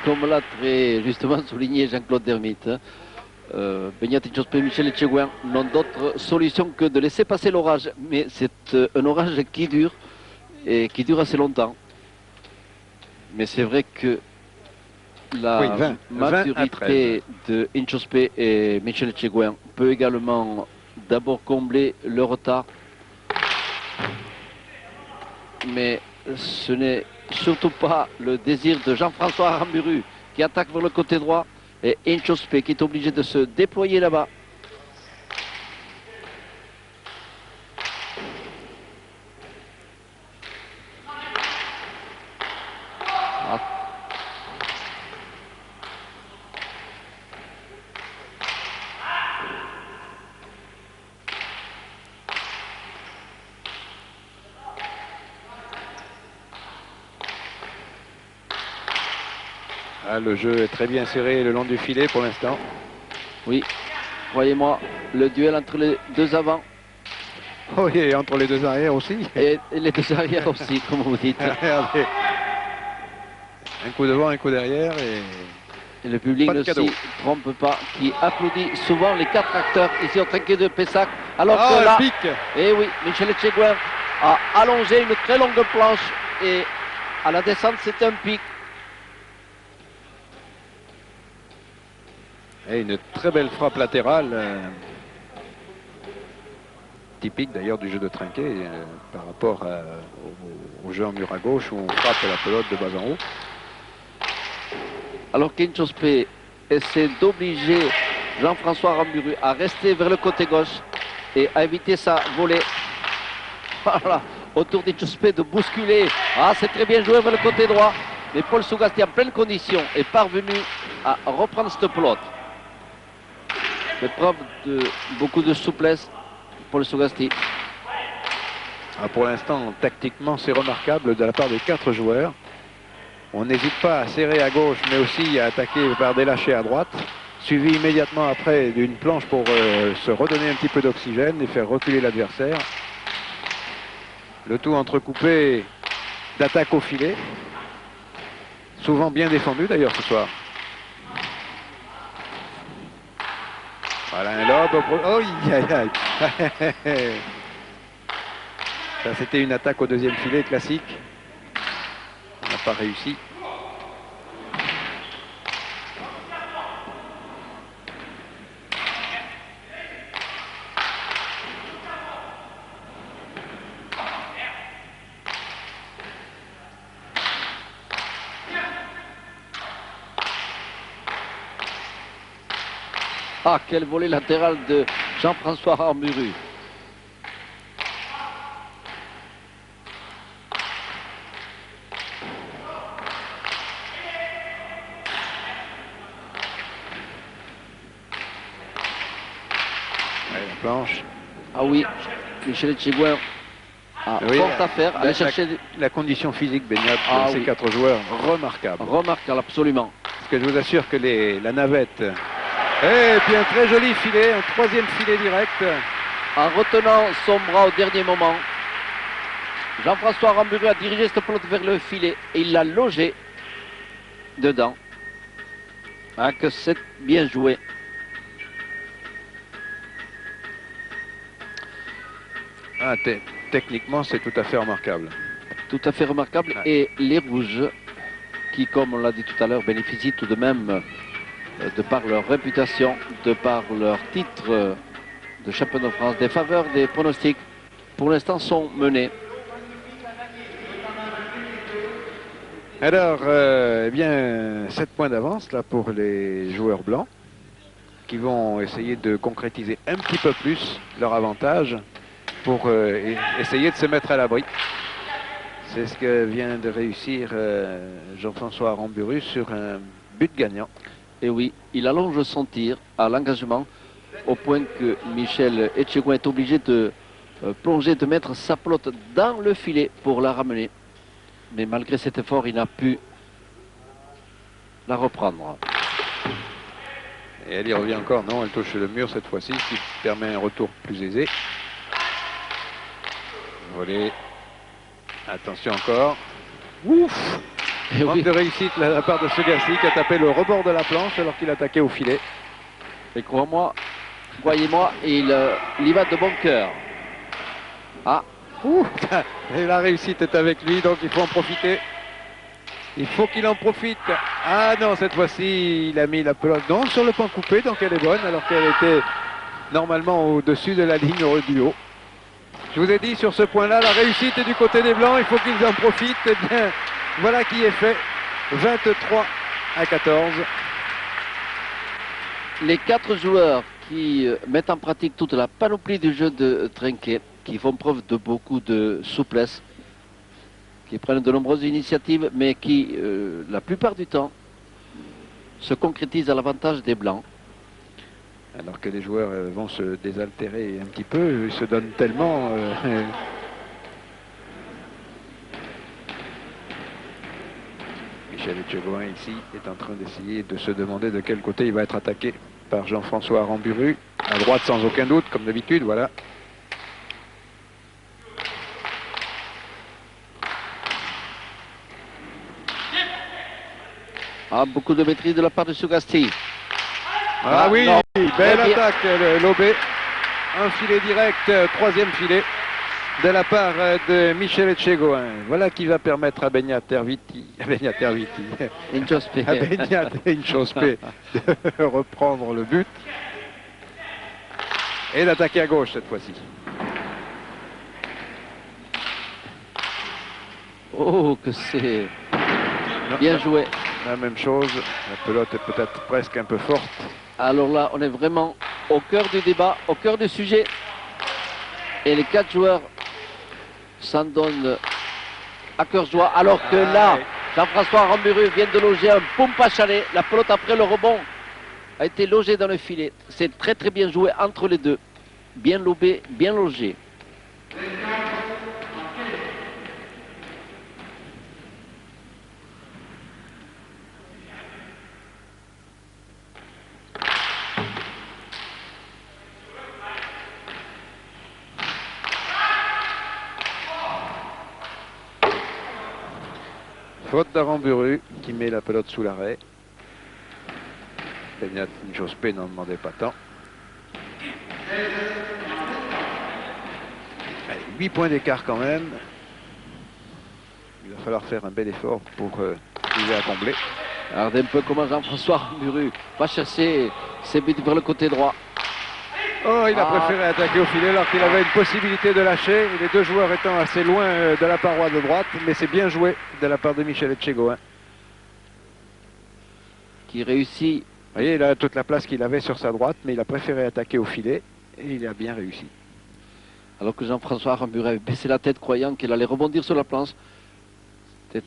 Comme l'a très justement souligné Jean-Claude Dermite, Beignat Inchospé, Michel Etchegoin n'ont d'autre solution que de laisser passer l'orage. Mais c'est un orage qui dure et qui dure assez longtemps. Mais c'est vrai que la maturité de Inchospé et Michel Etchegoin peut également d'abord combler le retard. Mais ce n'est surtout pas le désir de Jean-François Aramburu qui attaque vers le côté droit et Inchospé qui est obligé de se déployer là-bas. Ah, le jeu est très bien serré le long du filet pour l'instant. Oui, croyez-moi, le duel entre les deux avants. Oh, et entre les deux arrières aussi. Et les deux arrières aussi, comme vous dites. Regardez. Un coup devant, un coup derrière. Et le public ne s'y trompe pas, qui applaudit souvent les quatre acteurs ici au trinquet de Pessac. Alors que là, et oui, Michel Etchegoin a allongé une très longue planche et à la descente c'est un pic. Et une très belle frappe latérale, typique d'ailleurs du jeu de trinquet par rapport au jeu en mur à gauche où on frappe la pelote de bas en haut. Alors qu'Inchospé essaie d'obliger Jean-François Aramburu à rester vers le côté gauche et à éviter sa volée. Voilà, autour d'Inchospé de bousculer. Ah, c'est très bien joué vers le côté droit. Mais Paul Sougasti en pleine condition est parvenu à reprendre cette pelote. Mais preuve de beaucoup de souplesse pour le Sougasti. Pour l'instant, tactiquement, c'est remarquable de la part des 4 joueurs. On n'hésite pas à serrer à gauche, mais aussi à attaquer par des lâchers à droite. Suivi immédiatement après d'une planche pour se redonner un petit peu d'oxygène et faire reculer l'adversaire. Le tout entrecoupé d'attaques au filet. Souvent bien défendu d'ailleurs ce soir. Voilà un lob. Oh, aïe, aïe. Ça, c'était une attaque au deuxième filet classique. On n'a pas réussi. Ah, quel volet latéral de Jean-François Aramburu. La planche. Ah oui, Michel Etchegoin a fort à faire. Aller chercher la condition physique, Beignat, de ces 4 joueurs, remarquable. Remarquable, absolument. Parce que je vous assure que la navette... Et puis un très joli filet, un troisième filet direct. En retenant son bras au dernier moment, Jean-François Aramburu a dirigé cette pelote vers le filet et il l'a logé dedans. Ah, que c'est bien joué. Ah, techniquement, c'est tout à fait remarquable. Tout à fait remarquable. Ouais. Et les Rouges, qui, comme on l'a dit tout à l'heure, bénéficient tout de même, de par leur réputation, de par leur titre de champion de France, des faveurs, des pronostics, pour l'instant sont menés. Alors, eh bien, 7 points d'avance là pour les joueurs blancs qui vont essayer de concrétiser un petit peu plus leur avantage. pour essayer de se mettre à l'abri. C'est ce que vient de réussir Jean-François Aramburu sur un but gagnant. Et oui, il allonge son tir à l'engagement au point que Michel Etchegoin est obligé de plonger, de mettre sa pelote dans le filet pour la ramener. Mais malgré cet effort, il n'a pu la reprendre. Et elle y revient encore, non, elle touche le mur cette fois-ci, ce qui permet un retour plus aisé. Volée. Attention encore. Ouf! Manque de réussite de la part de Segassi qui a tapé le rebord de la planche alors qu'il attaquait au filet. Et croyez-moi, il y va de bon cœur. Ah! Ouh, et la réussite est avec lui, donc il faut en profiter. Il faut qu'il en profite. Ah non, cette fois-ci, il a mis la pelote non, sur le point coupé, donc elle est bonne, alors qu'elle était normalement au-dessus de la ligne du haut. Je vous ai dit, sur ce point-là, la réussite est du côté des Blancs, il faut qu'ils en profitent. Eh bien, voilà qui est fait. 23-14. Les 4 joueurs qui mettent en pratique toute la panoplie du jeu de Trinquet, qui font preuve de beaucoup de souplesse, qui prennent de nombreuses initiatives, mais qui, la plupart du temps, se concrétisent à l'avantage des Blancs. Alors que les joueurs vont se désaltérer un petit peu, ils se donnent tellement. Michel Etchegoin ici est en train d'essayer de se demander de quel côté il va être attaqué par Jean-François Aramburu. À droite sans aucun doute, comme d'habitude, voilà. Ah, beaucoup de maîtrise de la part de Sugasti. Ah oui, non, belle attaque, Lobé. Un filet direct, troisième filet de la part de Michel Etchegoin. Voilà qui va permettre à Beñat Terviti, à Beñat Inchospé de reprendre le but et d'attaquer à gauche cette fois-ci. Oh, que c'est bien joué. La même chose, la pelote est peut-être presque un peu forte. Alors là, on est vraiment au cœur du débat, au cœur du sujet. Et les 4 joueurs s'en donnent à cœur joie. Alors que là, Jean-François Aramburu vient de loger un pompe à chalet. La pelote après le rebond a été logée dans le filet. C'est très très bien joué entre les deux. Bien lobé, bien logé. Faute d'Aramburu qui met la pelote sous l'arrêt. Beñat Inchospé n'en demandait pas tant. Allez, 8 points d'écart quand même. Il va falloir faire un bel effort pour arriver à combler. Regardez un peu comment Jean-François Aramburu va chercher ses buts vers le côté droit. Oh, il a préféré attaquer au filet alors qu'il avait une possibilité de lâcher. Les deux joueurs étant assez loin de la paroi de droite, mais c'est bien joué de la part de Michel Etchegoin. Qui réussit. Vous voyez, il a toute la place qu'il avait sur sa droite, mais il a préféré attaquer au filet et il a bien réussi. Alors que Jean-François Aramburu avait baissé la tête croyant qu'il allait rebondir sur la planche. C'était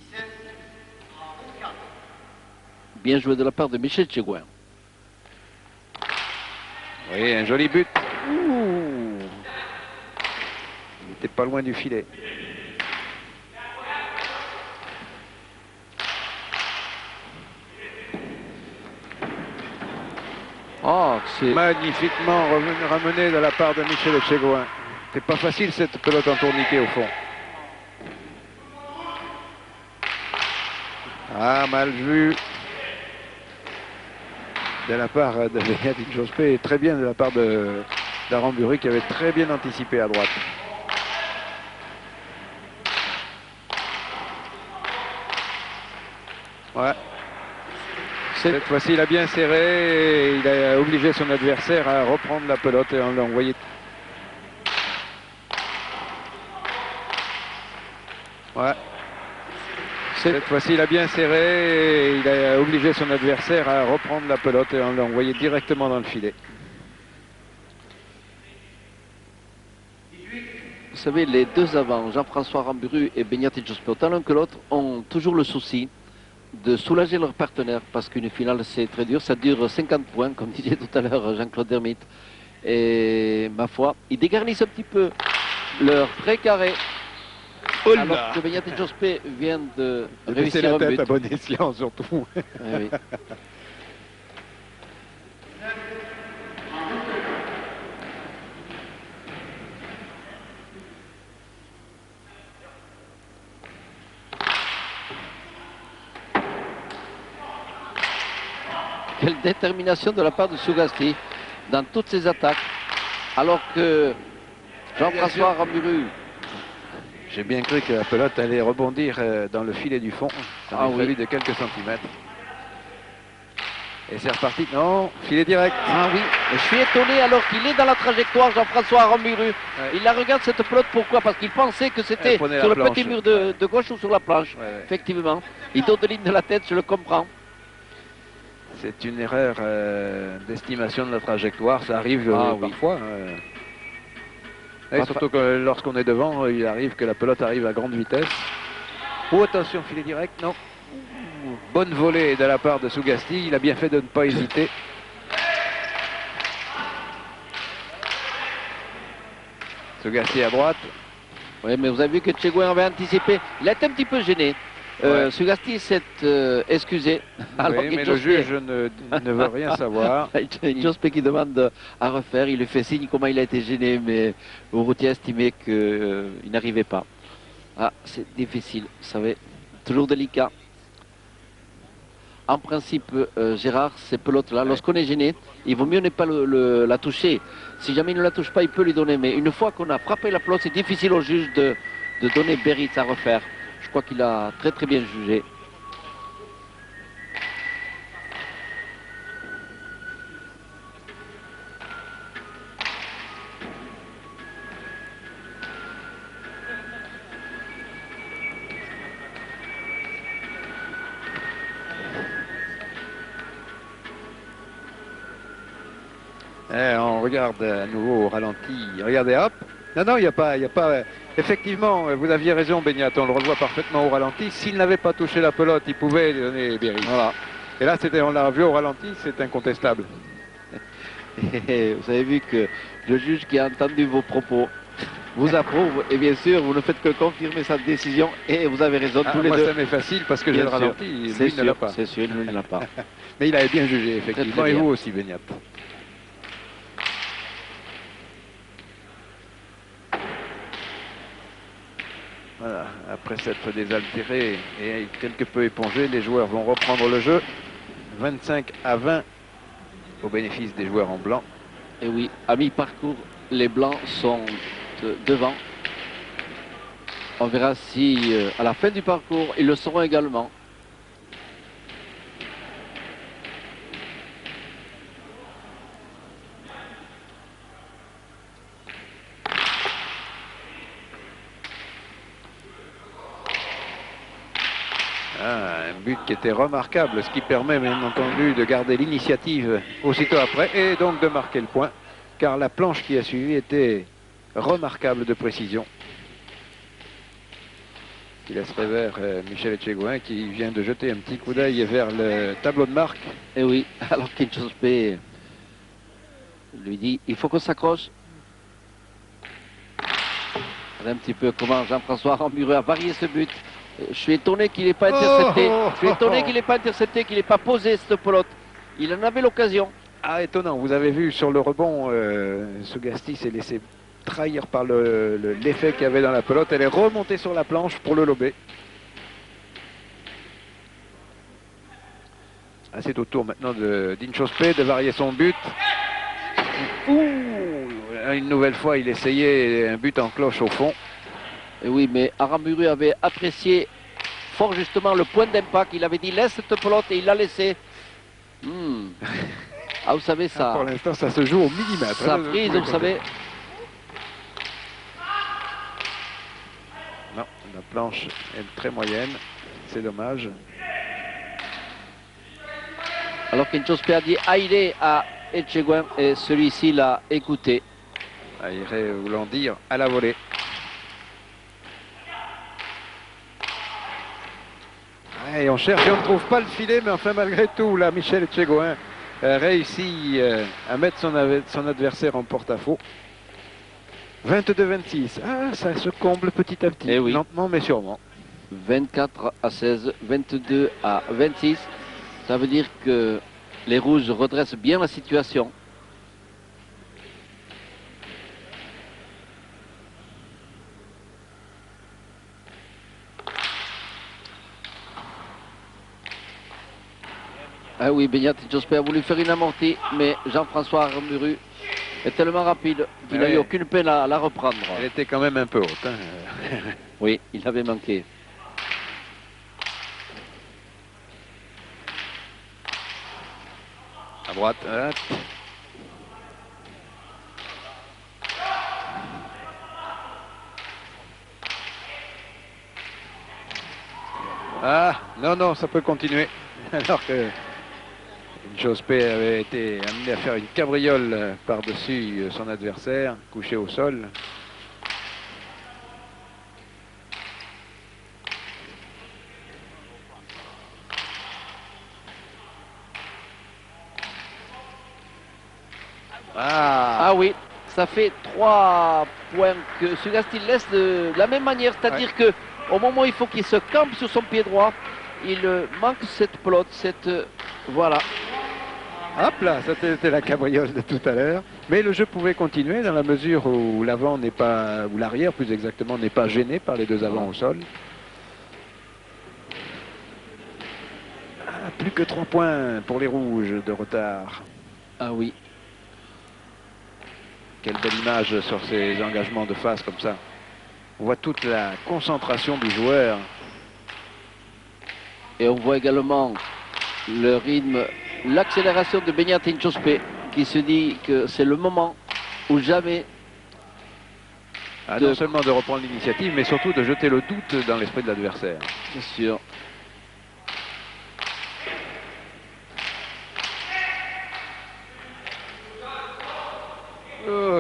bien joué de la part de Michel Etchegoin. Oui, un joli but. Ouh. Il n'était pas loin du filet. Oh, c'est magnifiquement ramené de la part de Michel Etchegoin. C'est pas facile cette pelote en tourniquet au fond. Ah, mal vu de la part de Beñat Inchospé et très bien de la part d'Aramburu qui avait très bien anticipé à droite. Ouais. Cette fois-ci, il a bien serré et il a obligé son adversaire à reprendre la pelote et on l'a envoyé. Ouais. Cette fois-ci, il a bien serré et il a obligé son adversaire à reprendre la pelote et on l'a envoyé directement dans le filet. Vous savez, les deux avants, Jean-François Aramburu et Beñat Etxospé, autant l'un que l'autre, ont toujours le souci de soulager leur partenaire, parce qu'une finale c'est très dur, ça dure 50 points, comme disait tout à l'heure Jean-Claude Dermite. Et ma foi, ils dégarnissent un petit peu leur pré-carré. Alors que Beñat Etxospé vient de réussir la un tête but. à bon escient surtout. Oui. Quelle détermination de la part de Sougasti dans toutes ses attaques, alors que Jean-François Aramburu. J'ai bien cru que la pelote allait rebondir dans le filet du fond. Ça a fallu de quelques centimètres. Et c'est reparti. Non, filet direct. Ah oui, je suis étonné alors qu'il est dans la trajectoire, Jean-François Aramburu. Il la regarde cette pelote, pourquoi? Parce qu'il pensait que c'était sur le petit mur de gauche ou sur la planche. Effectivement, il donne de ligne de la tête, je le comprends. C'est une erreur d'estimation de la trajectoire, ça arrive parfois. Et surtout que lorsqu'on est devant, il arrive que la pelote arrive à grande vitesse. Oh, attention, filet direct, non. Bonne volée de la part de Sougasti, il a bien fait de ne pas hésiter. Sougasti à droite. Oui, mais vous avez vu que Etxegoyen avait anticipé. Il a été un petit peu gêné. Sougasti s'est excusé. Alors oui, mais le juge ne veut rien savoir. Etxospé qui demande à refaire. Il lui fait signe comment il a été gêné, mais Urrutia estimait qu'il n'arrivait pas. Ah, c'est difficile, vous savez, toujours délicat. En principe, Gérard, ces pelotes-là, lorsqu'on est gêné, il vaut mieux ne pas la toucher. Si jamais il ne la touche pas, il peut lui donner. Mais une fois qu'on a frappé la pelote, c'est difficile au juge de donner Beritz à refaire. Je crois qu'il a très très bien jugé. On regarde à nouveau au ralenti. Regardez, hop. Non, il n'y a pas. Effectivement, vous aviez raison, Beñat. On le revoit parfaitement au ralenti. S'il n'avait pas touché la pelote, il pouvait lui donner Beritz. Voilà. Et là, on l'a vu au ralenti, c'est incontestable. Et vous avez vu que le juge qui a entendu vos propos vous approuve. Et bien sûr, vous ne faites que confirmer sa décision. Et vous avez raison, tous les deux. Ça m'est facile parce que j'ai le ralenti. Lui ne l'a pas. C'est sûr, lui ne l'a pas. Mais il avait bien jugé, effectivement. Très, très bien. Et vous aussi, Beñat. Voilà, après s'être désaltéré et quelque peu épongé, les joueurs vont reprendre le jeu. 25-20 au bénéfice des joueurs en blanc. Et oui, à mi-parcours, les blancs sont devant. On verra si à la fin du parcours, ils le seront également. Un but qui était remarquable, ce qui permet bien entendu de garder l'initiative aussitôt après et donc de marquer le point, car la planche qui a suivi était remarquable de précision. Qui laisserait vers Michel Etxegoyen qui vient de jeter un petit coup d'œil vers le tableau de marque. Et oui, alors qu'Etxospé lui dit il faut qu'on s'accroche. Regardez un petit peu comment Jean-François Aramburu a varié ce but. Je suis étonné qu'il n'ait pas intercepté. Je suis étonné qu'il n'ait pas intercepté, qu'il n'ait pas posé cette pelote. Il en avait l'occasion. Ah, étonnant. Vous avez vu sur le rebond, Sougasti s'est laissé trahir par l'effet qu'il y avait dans la pelote. Elle est remontée sur la planche pour le lober. Ah, c'est au tour maintenant d'Etxospé de varier son but. Une nouvelle fois, il essayait un but en cloche au fond. Et oui, mais Aramburu avait apprécié fort justement le point d'impact. Il avait dit laisse cette pelote et il l'a laissé. Ah, vous savez ça. Pour l'instant, ça se joue au millimètre. Ça frise, vous savez. Non, la planche est très moyenne. C'est dommage. Alors qu'Etxospé a dit aïe à Etxegoyen et celui-ci l'a écouté. Aïe voulant dire à la volée. Et on cherche et on ne trouve pas le filet, mais enfin malgré tout, là, Michel Etchegoin réussit à mettre son adversaire en porte-à-faux. 22-26. Ah, ça se comble petit à petit, oui. lentement mais sûrement. 24 à 16, 22 à 26. Ça veut dire que les Rouges redressent bien la situation. Ah oui, Beñat Jospé a voulu faire une amortie, mais Jean-François Aramburu est tellement rapide qu'il n'a eu aucune peine à la reprendre. Elle était quand même un peu haute. Hein. Oui, il avait manqué. À droite. Ah, non, ça peut continuer. Alors que Jospé avait été amené à faire une cabriole par-dessus son adversaire, couché au sol. Ah oui, ça fait 3 points que Sugasti laisse de la même manière, c'est-à-dire que au moment où il faut qu'il se campe sur son pied droit, il manque cette pelote, voilà. Hop là, c'était la cabriole de tout à l'heure. Mais le jeu pouvait continuer dans la mesure où l'avant n'est pas, ou l'arrière plus exactement, n'est pas gêné par les deux avants au sol. Ah, plus que 3 points pour les Rouges de retard. Ah oui. Quelle belle image sur ces engagements de face comme ça. On voit toute la concentration du joueur. Et on voit également le rythme, l'accélération de Beñat Jospé qui se dit que c'est le moment ou jamais. Non seulement de reprendre l'initiative, mais surtout de jeter le doute dans l'esprit de l'adversaire. C'est sûr.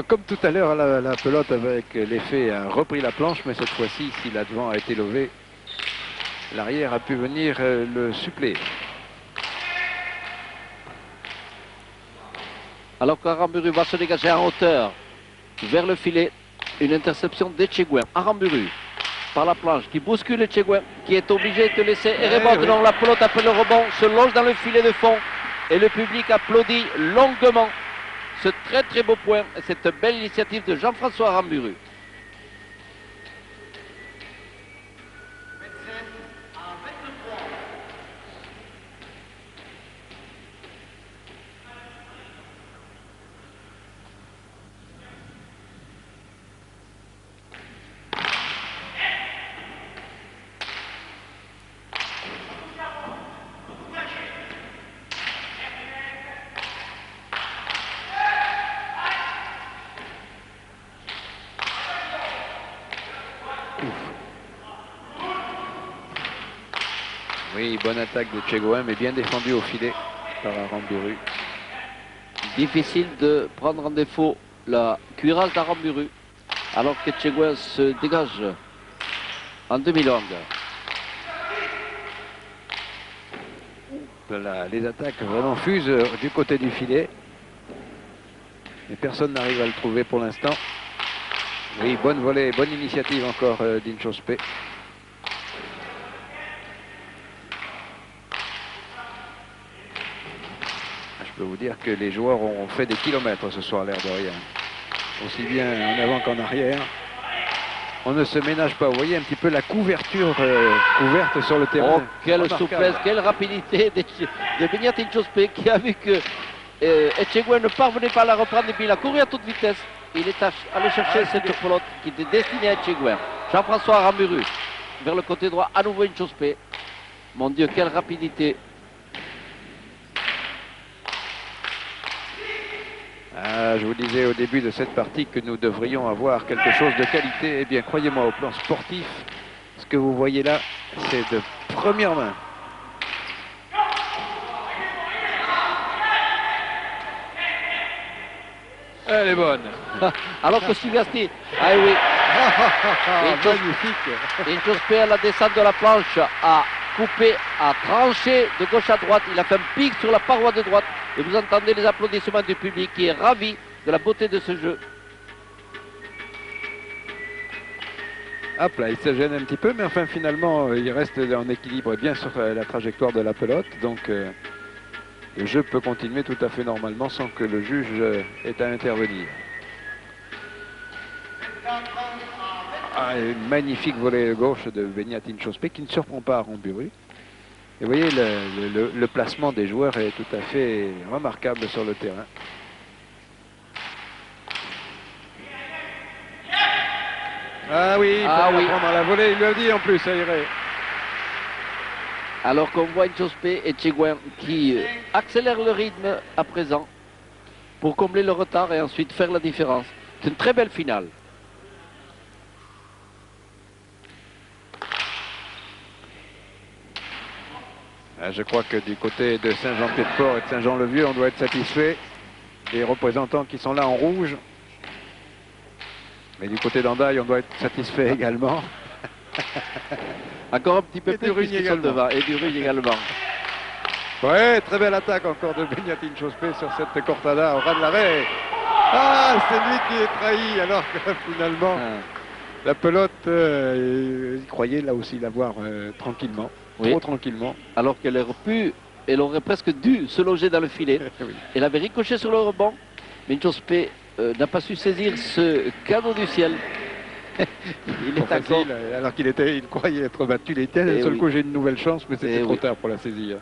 Comme tout à l'heure, la pelote avec l'effet a repris la planche, mais cette fois-ci, si l'avant a été levé, l'arrière a pu venir le suppléer. Alors qu'Aramburu va se dégager en hauteur vers le filet, une interception d'Etchegoin. Aramburu par la planche qui bouscule Etchegoin, qui est obligé de laisser et rebonde. Non, la pelote après le rebond se loge dans le filet de fond et le public applaudit longuement ce très très beau point, cette belle initiative de Jean-François Aramburu. Oui, bonne attaque de Etchegoin, mais bien défendu au filet par Aramburu. Difficile de prendre en défaut la cuirasse d'Aramburu, alors que Etchegoin se dégage en demi-longue. Voilà, les attaques vraiment fusent du côté du filet. Mais personne n'arrive à le trouver pour l'instant. Oui, bonne volée, bonne initiative encore d'Inchospé. Je peux vous dire que les joueurs ont fait des kilomètres ce soir, l'air de rien. Aussi bien en avant qu'en arrière. On ne se ménage pas. Vous voyez un petit peu la couverture couverte sur le terrain. Oh, quelle souplesse, quelle rapidité de Beñat Jospé qui a vu que Etchegoin ne parvenait pas à la reprendre et puis il a couru à toute vitesse. Il est allé chercher cette pelote qui était destinée à Etchegoin. Jean-François Aramburu vers le côté droit, à nouveau Jospé. Mon Dieu, quelle rapidité. Je vous disais au début de cette partie que nous devrions avoir quelque chose de qualité. Eh bien, croyez-moi, au plan sportif, ce que vous voyez là, c'est de première main. Elle est bonne. Alors que Sugasti, ah oui, Magnifique. Jospé à la descente de la planche a coupé, a tranché de gauche à droite. Il a fait un pic sur la paroi de droite. Et vous entendez les applaudissements du public qui est ravi de la beauté de ce jeu. Hop là, il se gêne un petit peu, mais enfin finalement, il reste en équilibre bien sur la trajectoire de la pelote. Donc le jeu peut continuer tout à fait normalement sans que le juge ait à intervenir. Une magnifique volée gauche de Beñat Inchauspé qui ne surprend pas Aramburu. Et vous voyez, le placement des joueurs est tout à fait remarquable sur le terrain. Ah oui, il faut prendre la volée, il le dit en plus, ça irait. Alors qu'on voit Inchauspé et Chegouin qui accélèrent le rythme à présent pour combler le retard et ensuite faire la différence. C'est une très belle finale. Je crois que du côté de Saint-Jean-Pied-de-Port et de Saint-Jean-le-Vieux, on doit être satisfait des représentants qui sont là en rouge. Mais du côté d'Andaille, on doit être satisfait également. Encore un petit peu plus puisqu'ils sont devant. Et du Rugne également. Ouais, très belle attaque encore de Beñat Inchauspé sur cette cortada au ras de l'arrêt. Ah, c'est lui qui est trahi alors que finalement la pelote, il croyait là aussi l'avoir tranquillement. Oui. Trop tranquillement. Alors qu'elle aurait presque dû se loger dans le filet. Oui. Elle avait ricoché sur le rebond. Mais Inchauspé n'a pas su saisir ce cadeau du ciel. Il est facile, encore... alors il croyait être battu. Il était le seul coup, j'ai une nouvelle chance, mais c'était trop tard pour la saisir.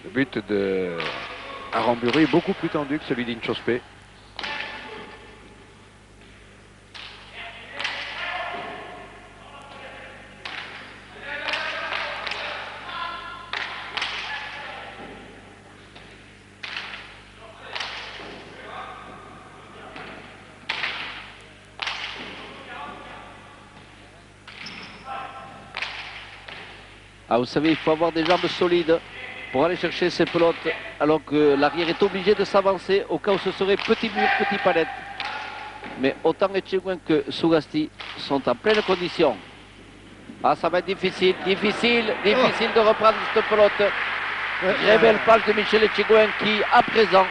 Le but de Aramburu est beaucoup plus tendu que celui d'Inchauspé. Ah, vous savez, il faut avoir des jambes solides pour aller chercher ces pelotes, alors que l'arrière est obligé de s'avancer au cas où ce serait petit mur, petit palette. Mais autant Etchegouin que Sougasti sont en pleine condition. Ah, ça va être difficile de reprendre cette pelote. Très belle passe de Michel Etchegouin qui, à présent,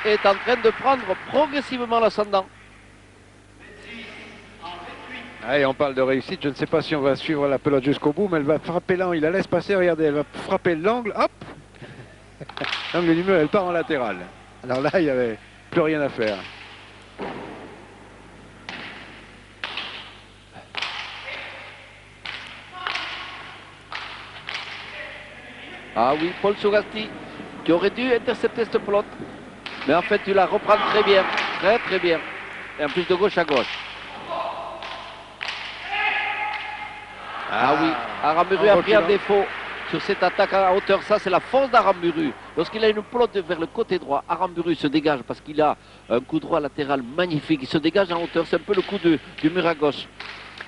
est en train de prendre progressivement l'ascendant. Allez, on parle de réussite, je ne sais pas si on va suivre la pelote jusqu'au bout, mais elle va frapper l'angle, il la laisse passer, regardez, elle va frapper l'angle, hop. L'angle du mur, elle part en latéral. Alors là, il n'y avait plus rien à faire. Ah oui, Paul Sougasti, qui aurait dû intercepter cette pelote. Mais en fait, tu la reprends très bien, très bien. Et en plus de gauche à gauche. Ah oui, Aramburu a pris un défaut sur cette attaque à hauteur. Ça, c'est la force d'Aramburu. Lorsqu'il a une pelote vers le côté droit, Aramburu se dégage parce qu'il a un coup droit latéral magnifique. Il se dégage en hauteur. C'est un peu le coup du mur à gauche.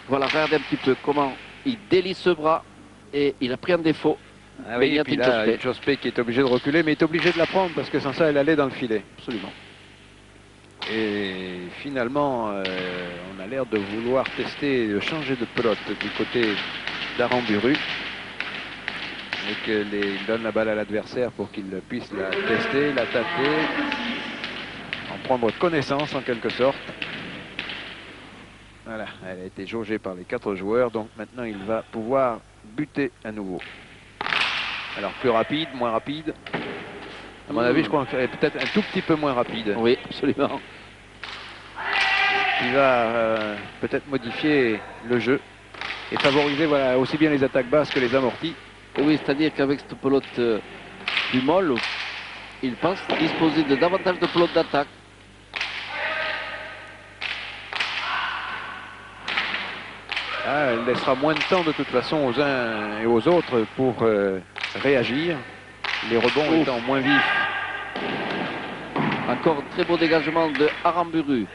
Voilà, regardez un petit peu comment il délie ce bras et il a pris un défaut. Ah oui, et puis là, Inchauspé qui est obligé de reculer, mais il est obligé de la prendre parce que sans ça, elle allait dans le filet. Absolument. Et finalement, on a l'air de vouloir tester, de changer de pelote du côté d'Aramburu. Et qu'il donne la balle à l'adversaire pour qu'il puisse la tester, la tâter, en prendre connaissance en quelque sorte. Voilà, elle a été jaugée par les 4 joueurs, donc maintenant il va pouvoir buter à nouveau. Alors plus rapide, moins rapide. À mon avis, je crois qu'elle est peut-être un tout petit peu moins rapide. Oui, absolument. Il va peut-être modifier le jeu et favoriser voilà, aussi bien les attaques basses que les amorties. Et oui, c'est-à-dire qu'avec cette pelote plus molle, il pense disposer de davantage de pelotes d'attaque. Ah, elle laissera moins de temps de toute façon aux uns et aux autres pour réagir, les rebonds étant moins vifs. Encore un très beau dégagement de Aramburu.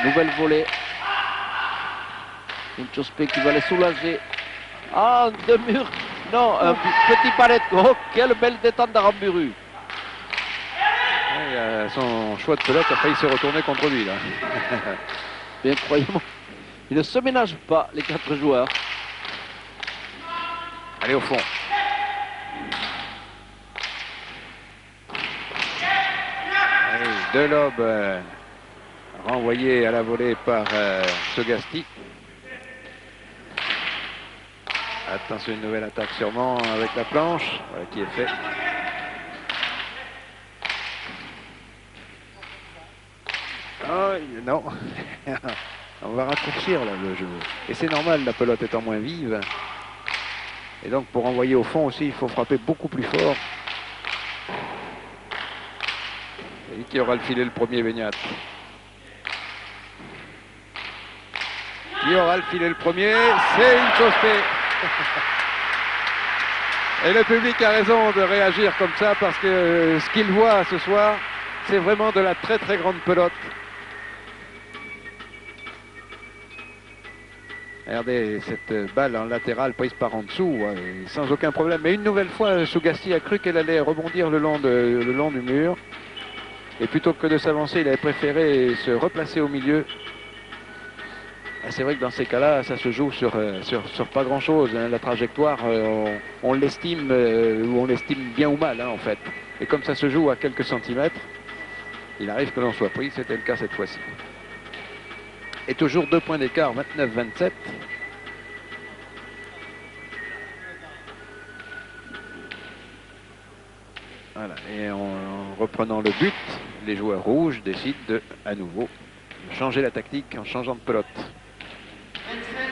Nouvelle volée. Inchauspé qui va les soulager. Ah, deux murs. Non, un petit palette. Oh, quelle belle détente d'Aramburu. Son choix de pelote a failli se retourner contre lui là. Mais croyez-moi, Ils ne se ménagent pas, les 4 joueurs. Allez au fond. Allez, deux lobes renvoyés à la volée par Sogasti. Attention, une nouvelle attaque sûrement avec la planche, voilà, qui est fait. Oh, non. On va raccourcir là, le jeu. Et c'est normal, la pelote étant moins vive. Et donc pour envoyer au fond aussi, il faut frapper beaucoup plus fort. Et qui aura le filet le premier, Beignat? Qui aura le filet le premier? C'est Inchauspé. Et le public a raison de réagir comme ça parce que ce qu'il voit ce soir, c'est vraiment de la très très grande pelote. Regardez cette balle en latéral prise par en dessous, sans aucun problème. Mais une nouvelle fois, Sogasti a cru qu'elle allait rebondir le long du mur. Et plutôt que de s'avancer, il avait préféré se replacer au milieu. C'est vrai que dans ces cas-là, ça se joue sur pas grand-chose. Hein. La trajectoire, on l'estime ou on l'estime bien ou mal, hein, en fait. Et comme ça se joue à quelques centimètres, il arrive que l'on soit pris. C'était le cas cette fois-ci. Et toujours 2 points d'écart, 29-27. Voilà. Et en reprenant le but, les joueurs rouges décident à nouveau de changer la tactique en changeant de pelote.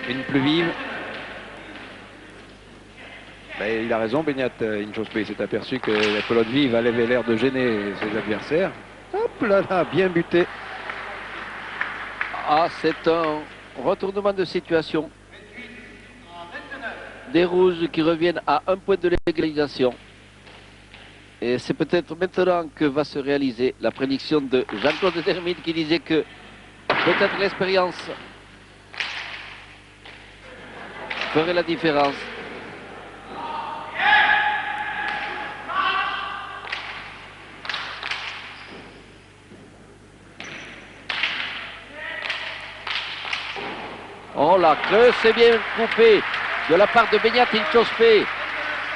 Une plus vive. Ben, il a raison, Beignat. Inchauspé s'est aperçu que la pelote vive avait l'air de gêner ses adversaires. Hop là là, bien buté. Ah, c'est un retournement de situation. Des rouges qui reviennent à 1 point de l'égalisation. Et c'est peut-être maintenant que va se réaliser la prédiction de Jean-Claude Dermide qui disait que peut-être l'expérience ferait la différence. Oh la creuse, c'est bien coupé de la part de Beignat Inchauspé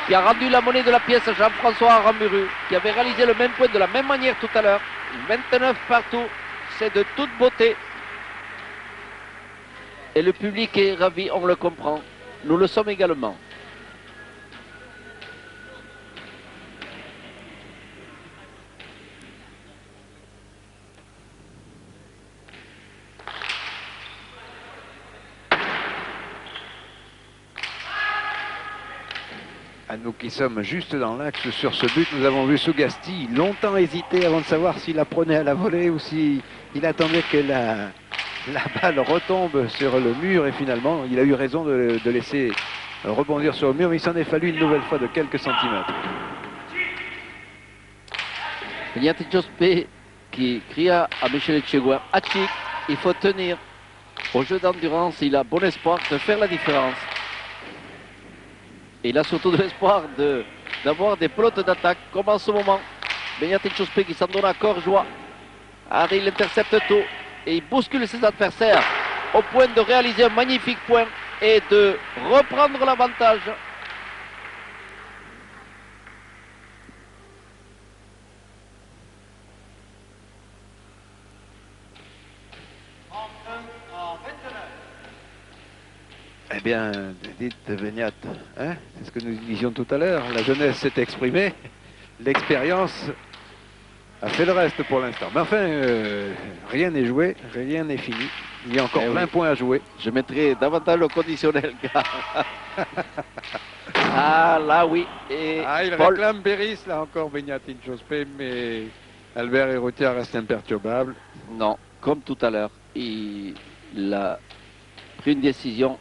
qui a rendu la monnaie de la pièce à Jean-François Aramburu qui avait réalisé le même point de la même manière tout à l'heure. 29 partout, c'est de toute beauté. Et le public est ravi, on le comprend. Nous le sommes également. À nous qui sommes juste dans l'axe sur ce but, nous avons vu Sogasti longtemps hésiter avant de savoir s'il la prenait à la volée ou s'il attendait que la balle retombe sur le mur. Et finalement, il a eu raison de laisser rebondir sur le mur, mais il s'en est fallu une nouvelle fois de quelques centimètres. Beignat Inchauspé qui cria à Michel Etchegouen, Hachik, il faut tenir. Au jeu d'endurance, il a bon espoir de faire la différence. Et il a surtout de l'espoir d'avoir des pelotes d'attaque comme en ce moment. Beignat Inchauspé qui s'en donne à corps joie. Allez, il intercepte tout et il bouscule ses adversaires au point de réaliser un magnifique point et de reprendre l'avantage. Eh bien, dites Beignat, hein, c'est ce que nous disions tout à l'heure, la jeunesse s'est exprimée, l'expérience a fait le reste pour l'instant. Mais enfin, rien n'est joué, rien n'est fini, il y a encore 20 points à jouer. Je mettrai davantage au conditionnel, gars. Ah là oui. Et il réclame Béris, là encore Beignat Inchauspé, mais Albert Héroutier reste imperturbable. Non, comme tout à l'heure, il a pris une décision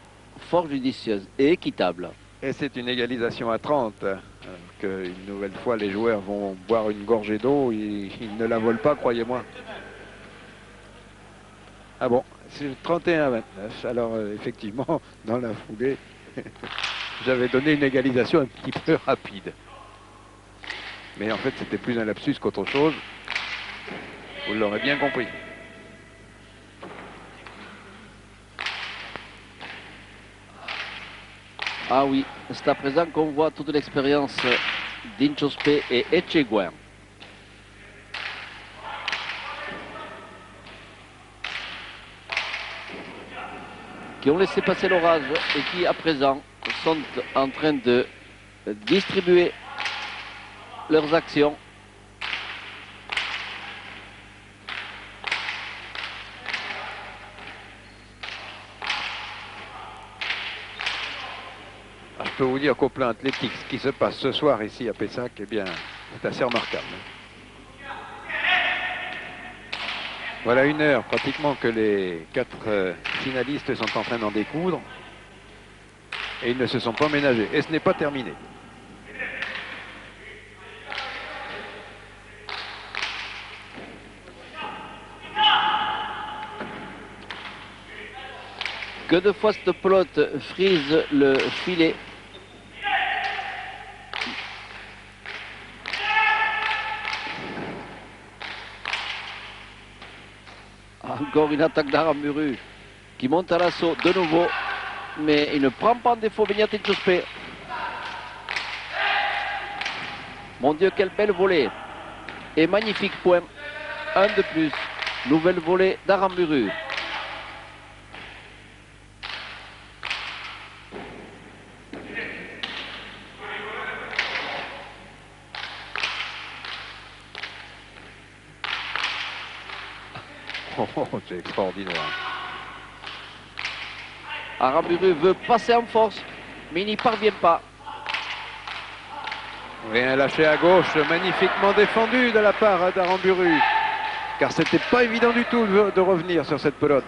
fort judicieuse et équitable. Et c'est une égalisation à 30. Une nouvelle fois, les joueurs vont boire une gorgée d'eau. Ils ne la volent pas, croyez-moi. Ah bon, c'est 31-29. Alors, effectivement, dans la foulée, j'avais donné une égalisation un petit peu rapide. Mais en fait, c'était plus un lapsus qu'autre chose. Vous l'aurez bien compris. Ah oui, c'est à présent qu'on voit toute l'expérience d'Inchospe et Etchegouen. Qui ont laissé passer l'orage et qui à présent sont en train de distribuer leurs actions. Je peux vous dire qu'au plan athlétique, ce qui se passe ce soir ici à Pessac, eh bien, c'est assez remarquable. Voilà 1 heure pratiquement que les 4 finalistes sont en train d'en découdre. Et ils ne se sont pas ménagés. Et ce n'est pas terminé. Que de fois cette pelote frise le filet. Encore une attaque d'Aramburu qui monte à l'assaut de nouveau. Mais il ne prend pas en défaut Beñat Inchospe. Mon Dieu, quelle belle volée. Et magnifique point. Un de plus. Nouvelle volée d'Aramburu. Oh, c'est extraordinaire. Aramburu veut passer en force, mais il n'y parvient pas. Oui, un lâché à gauche, magnifiquement défendu de la part d'Aramburu. Car c'était pas évident du tout de revenir sur cette pelote.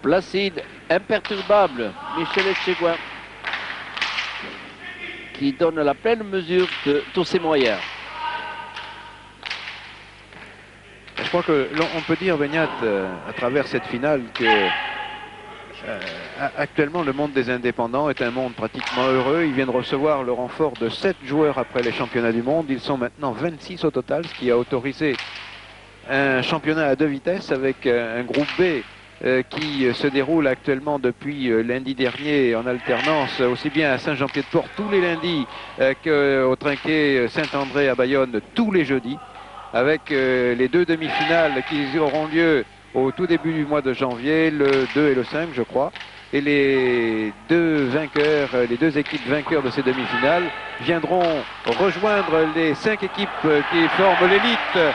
Placide, imperturbable, Michel Etchegouen, qui donne la pleine mesure de tous ses moyens. Je crois que on peut dire, Beñat, à travers cette finale, que actuellement le monde des indépendants est un monde pratiquement heureux. Ils viennent recevoir le renfort de 7 joueurs après les championnats du monde. Ils sont maintenant 26 au total, ce qui a autorisé un championnat à 2 vitesses avec un groupe B qui se déroule actuellement depuis lundi dernier en alternance, aussi bien à Saint-Jean-Pied-de-Port tous les lundis qu'au Trinquet Saint-André à Bayonne tous les jeudis, avec les 2 demi-finales qui auront lieu au tout début du mois de janvier, le 2 et le 5 je crois. Et les 2 vainqueurs, les 2 équipes vainqueurs de ces demi-finales viendront rejoindre les 5 équipes qui forment l'élite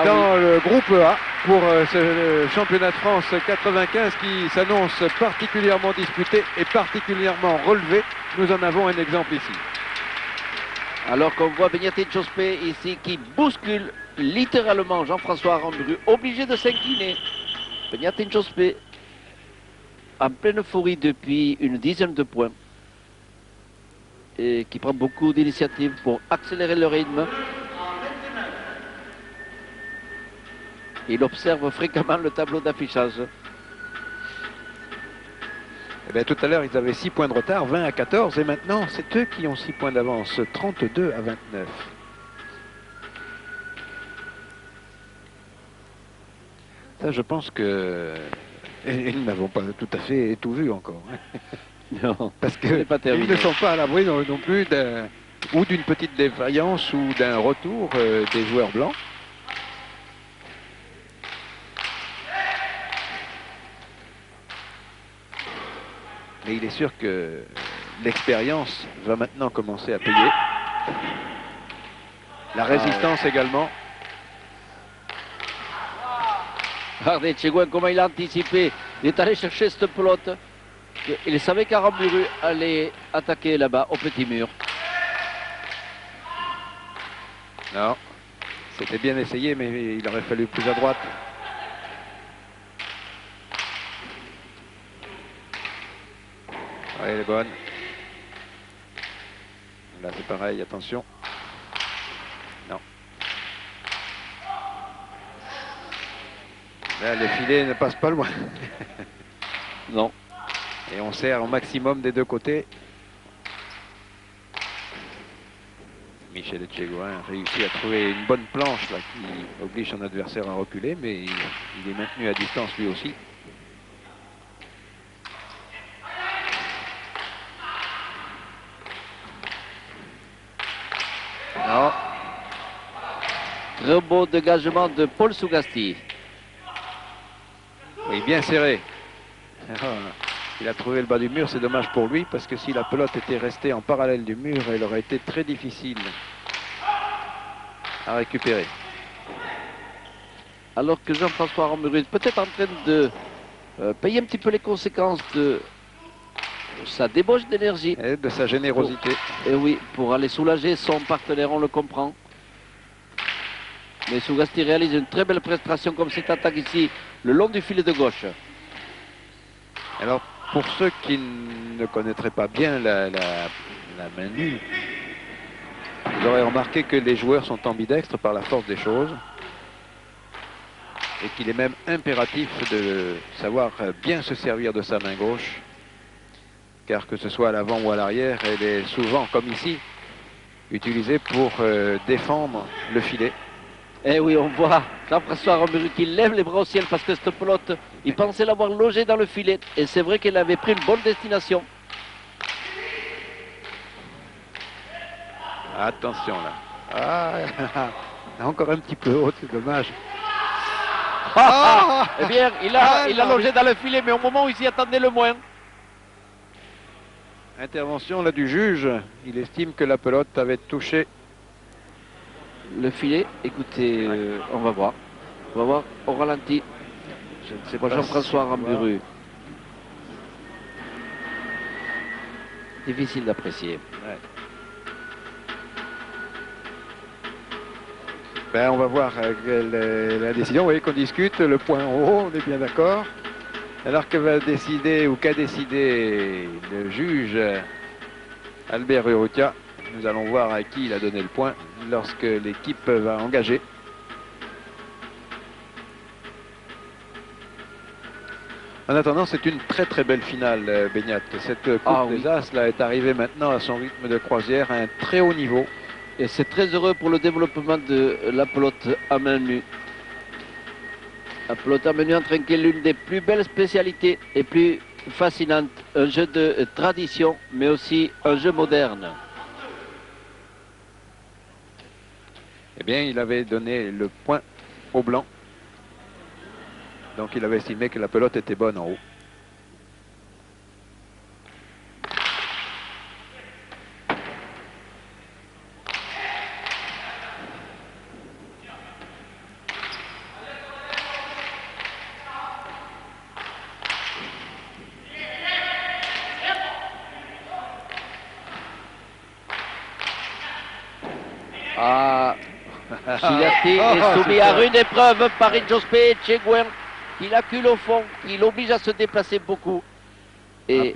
dans le groupe A pour ce championnat de France 95 qui s'annonce particulièrement disputé et particulièrement relevé. Nous en avons un exemple ici. Alors qu'on voit Beñat Inchospe ici qui bouscule littéralement Jean-François Aramburu, obligé de s'incliner. Beñat Inchospe en pleine euphorie depuis une dizaine de points et qui prend beaucoup d'initiatives pour accélérer le rythme. Il observe fréquemment le tableau d'affichage. Eh bien, tout à l'heure, ils avaient 6 points de retard, 20 à 14, et maintenant, c'est eux qui ont 6 points d'avance, 32 à 29. Ça, je pense que... Et nous n'avons pas tout à fait tout vu encore. Non, parce qu'ils ne sont pas à l'abri non plus ou d'une petite défaillance ou d'un retour des joueurs blancs. Mais il est sûr que l'expérience va maintenant commencer à payer. La résistance également. Regardez Etchegouen comment il a anticipé. Il est allé chercher cette pelote. Il savait qu'Aramburu allait attaquer là-bas au petit mur. Non, c'était bien essayé, mais il aurait fallu plus à droite. Oui, elle est bonne. Là, c'est pareil, attention. Non. Là, le filet ne passe pas loin. Non. Et on serre au maximum des 2 côtés. Michel Etchegoin a réussi à trouver une bonne planche là, qui oblige son adversaire à reculer, mais il est maintenu à distance lui aussi. Non. Très beau dégagement de Paul Sougasti. Oui, bien serré. Il a trouvé le bas du mur, c'est dommage pour lui, parce que si la pelote était restée en parallèle du mur, elle aurait été très difficile à récupérer. Alors que Jean-François Aramburu est peut-être en train de payer un petit peu les conséquences de sa débauche d'énergie. Et de sa générosité. Et oui, pour aller soulager son partenaire, on le comprend. Mais Sougasti réalise une très belle prestation comme cette attaque ici, le long du filet de gauche. Alors, pour ceux qui ne connaîtraient pas bien la main nue, vous aurez remarqué que les joueurs sont ambidextres par la force des choses et qu'il est même impératif de savoir bien se servir de sa main gauche, car que ce soit à l'avant ou à l'arrière, elle est souvent, comme ici, utilisée pour défendre le filet. Et oui, on voit Jean-François Aramburu qui lève les bras au ciel parce que cette pelote, il pensait l'avoir logée dans le filet. Et c'est vrai qu'elle avait pris une bonne destination. Attention là. Ah, encore un petit peu haute, c'est dommage. Eh bien, il a logé dans le filet, mais au moment où il s'y attendait le moins. Intervention là du juge. Il estime que la pelote avait touché. Le filet, écoutez, on va voir. On va voir au ralenti. Je ne sais Pour pas Jean-François si on voit. Aramburu. Difficile d'apprécier. Ouais. Ben, on va voir la décision. Vous voyez qu'on discute le point en haut, on est bien d'accord. Alors que va décider ou qu'a décidé le juge Albert Urrutia. Nous allons voir à qui il a donné le point lorsque l'équipe va engager. En attendant, c'est une très très belle finale, Beignat. Cette Coupe des As là, est arrivée maintenant à son rythme de croisière à un très haut niveau. Et c'est très heureux pour le développement de la pelote à main nue. La pelote à main nue en train qui est l'une des plus belles spécialités et plus fascinantes. Un jeu de tradition, mais aussi un jeu moderne. Eh bien, il avait donné le point au blanc. Donc, il avait estimé que la pelote était bonne en haut. Sougasti est soumis à rude épreuve par Jospe Etchegoin, qui l'accule au fond, qui l'oblige à se déplacer beaucoup. Et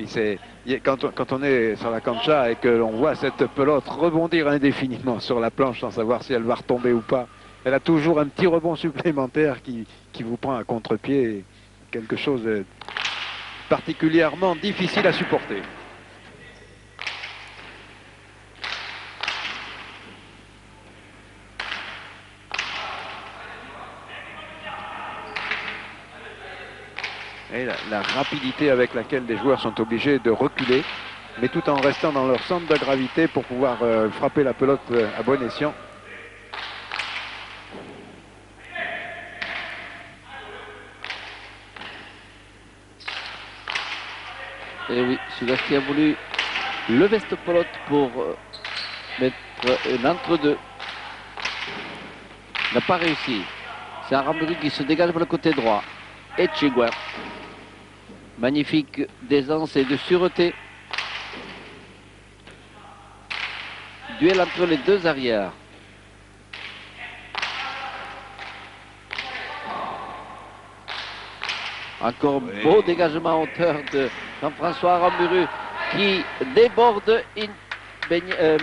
quand on est sur la cancha et que l'on voit cette pelote rebondir indéfiniment sur la planche sans savoir si elle va retomber ou pas, elle a toujours un petit rebond supplémentaire qui vous prend à contre-pied, quelque chose de particulièrement difficile à supporter. Et la rapidité avec laquelle les joueurs sont obligés de reculer, mais tout en restant dans leur centre de gravité pour pouvoir frapper la pelote à bon escient. Et oui, Sougasti a voulu lever cette pelote pour mettre un entre-deux. Il n'a pas réussi. C'est Aramburu qui se dégage pour le côté droit. Etchegoin. Magnifique d'aisance et de sûreté. Duel entre les deux arrières. Encore un beau dégagement à hauteur de Jean-François Aramburu qui déborde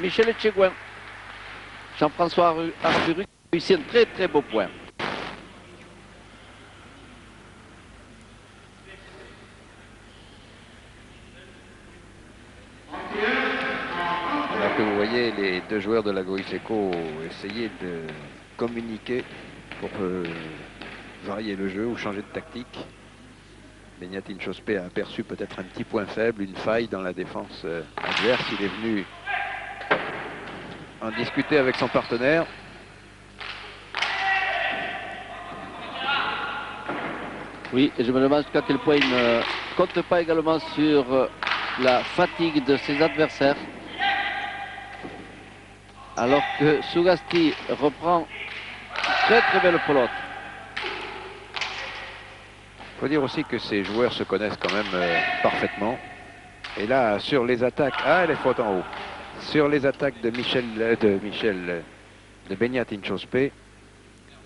Michel Etchegoin. Jean-François Aramburu réussit un très très beau point. Alors que vous voyez les deux joueurs de la Goïseco essayaient de communiquer pour varier le jeu ou changer de tactique. Benyatin Chospé a aperçu peut-être un petit point faible, une faille dans la défense adverse. Il est venu en discuter avec son partenaire. Oui, et je me demande jusqu'à quel point il ne compte pas également sur la fatigue de ses adversaires. Alors que Sougasti reprend une très belle pelote. Il faut dire aussi que ces joueurs se connaissent quand même parfaitement. Et là, sur les attaques... Ah, les fautes en haut. Sur les attaques de de Benyatin Chospé,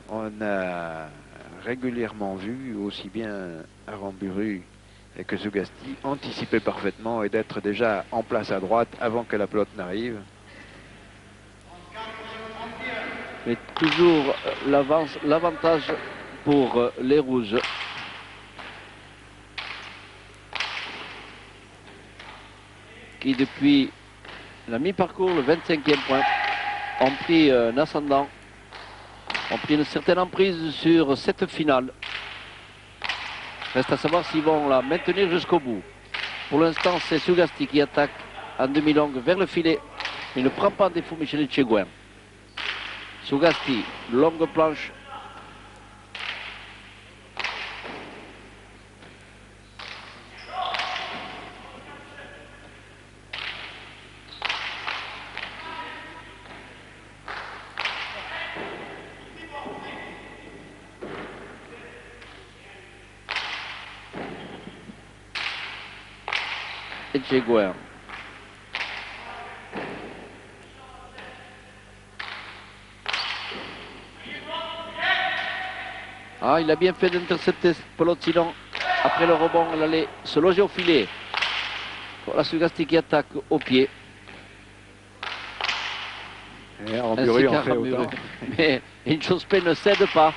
on a régulièrement vu aussi bien Aramburu que Sougasti anticiper parfaitement et d'être déjà en place à droite avant que la pelote n'arrive. Mais toujours l'avantage pour les rouges. Qui depuis la mi-parcours, le 25e point, ont pris un ascendant, ont pris une certaine emprise sur cette finale. Reste à savoir s'ils vont la maintenir jusqu'au bout. Pour l'instant, c'est Sougasti qui attaque en demi-longue vers le filet. Il ne prend pas en défaut Michel Etchegoyen. Sougasti, longue planche. Etchegoyen. Ah, il a bien fait d'intercepter cette pelote, sinon, après le rebond, elle allait se loger au filet. Voilà Sougasti qui attaque au pied. Et Aramburu en fait autant. Mais Chospé ne cède pas.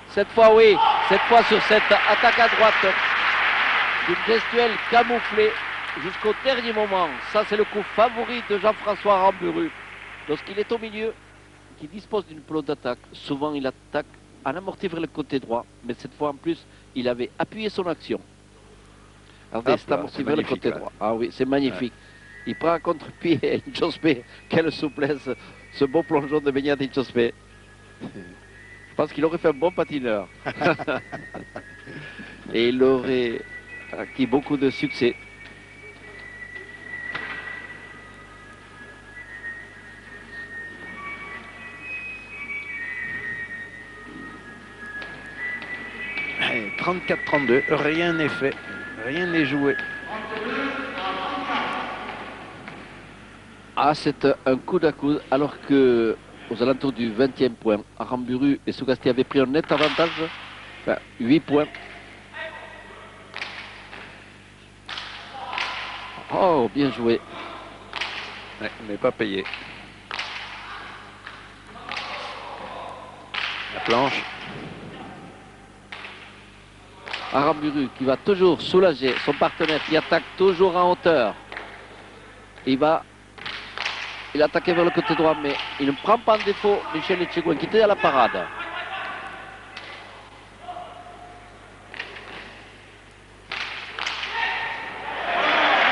Cette fois, oui. Cette fois sur cette attaque à droite. D'une gestuelle camouflée jusqu'au dernier moment. Ça, c'est le coup favori de Jean-François Aramburu. Lorsqu'il est au milieu, qui dispose d'une pelote d'attaque, souvent il attaque en amorti vers le côté droit, mais cette fois en plus, il avait appuyé son action. Regardez, c'est amorti vers le côté droit. Ah oui, c'est magnifique. Ouais. Il prend un contre-pied Chospé. Quelle souplesse, ce beau plongeon de Benyatin Chospé. Je pense qu'il aurait fait un bon patineur. Et il aurait acquis beaucoup de succès. Et 34-32, rien n'est fait, rien n'est joué. Ah, c'est un coude à coude, alors que aux alentours du 20e point, Aramburu et Sougasti avaient pris un net avantage, enfin, 8 points. Oh, bien joué. Ouais, on n'est pas payé. La planche. Aramburu qui va toujours soulager son partenaire qui attaque toujours en hauteur. Il attaquait vers le côté droit, mais il ne prend pas en défaut Michel Etchegoyen qui était à la parade.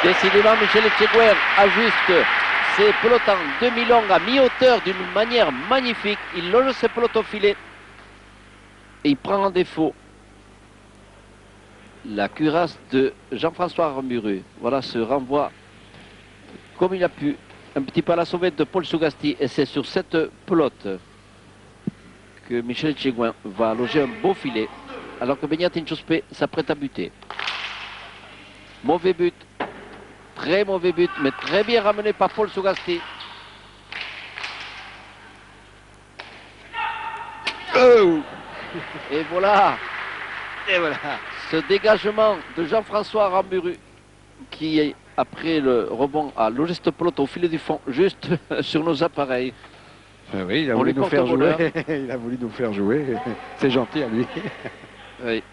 Décidément, Michel Etchegoyen ajuste ses pelotes en demi-longue à mi-hauteur d'une manière magnifique. Il loge ses pelotes au filet et il prend en défaut la cuirasse de Jean-François Aramburu. Voilà ce renvoi comme il a pu, un petit peu à la sauvette de Paul Sougasti. Et c'est sur cette pelote que Michel Etchegoyen va loger un beau filet, alors que Benyatin Chospé s'apprête à buter. Mauvais but, très mauvais but, mais très bien ramené par Paul Sougasti. Oh, et voilà. Et voilà. Ce dégagement de Jean-François Aramburu qui, après le rebond, a logé cette pelote au filet du fond, juste sur nos appareils. Oui, il a voulu nous faire jouer. Il a voulu nous faire jouer. C'est gentil à lui. Oui.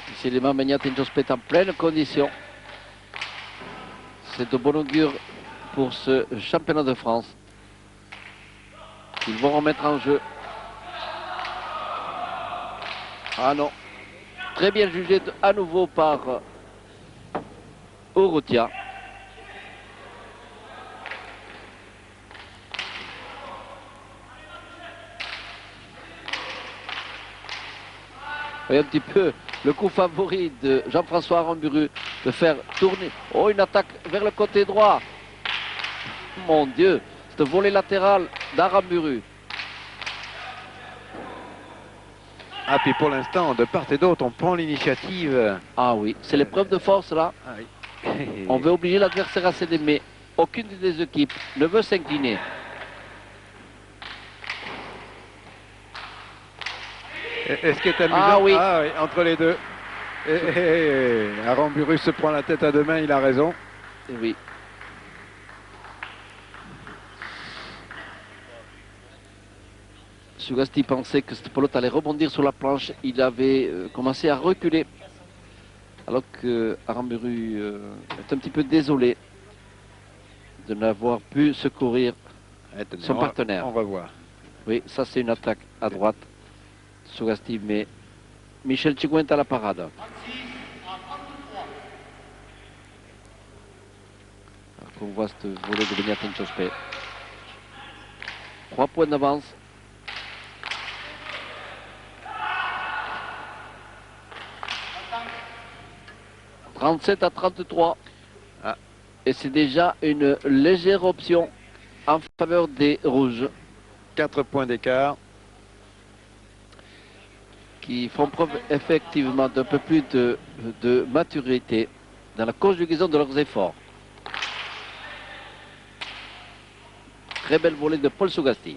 Décidément, Beñat Inchospé est en pleine condition. C'est de bon augure pour ce championnat de France. Ils vont remettre en jeu. Ah non. Très bien jugé à nouveau par Urrutia. Voyez un petit peu le coup favori de Jean-François Aramburu de faire tourner. Oh, une attaque vers le côté droit. Mon Dieu, cette volée latérale d'Aramburu. Ah, puis pour l'instant, de part et d'autre, on prend l'initiative. Ah oui, c'est l'épreuve de force là. Ah oui. On veut obliger l'adversaire à céder, mais aucune des équipes ne veut s'incliner. Et ce qui est amusant, Ah oui. entre les deux. Aramburu se prend la tête à deux mains, il a raison. Et oui. Sugasti pensait que cette pelote allait rebondir sur la planche. Il avait commencé à reculer. Alors que Aramburu est un petit peu désolé de n'avoir pu secourir son partenaire. On va voir. Oui, ça c'est une attaque à droite. Sugasti, mais Michel Tchigouin est à la parade. Alors qu'on voit cette volée de Beñat Inchospé. 3 points d'avance. « 37-33. Ah. Et c'est déjà une légère option en faveur des Rouges. 4 points d'écart. Qui font preuve effectivement d'un peu plus de maturité dans la conjugaison de leurs efforts. Très belle volée de Paul Sugasti.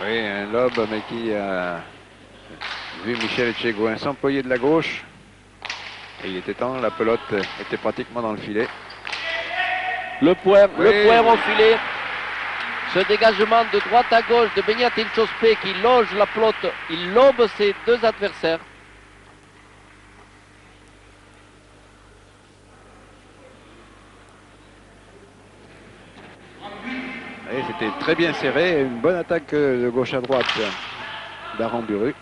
Oui, un lob, mais qui a vu Michel Tchigouin s'employer de la gauche. Et il était temps, la pelote était pratiquement dans le filet. Le point Oui. au filet. Ce dégagement de droite à gauche de Beñat Inchospé qui loge la pelote. Il lobe ses deux adversaires. Et c'était très bien serré. Une bonne attaque de gauche à droite d'Aramburu.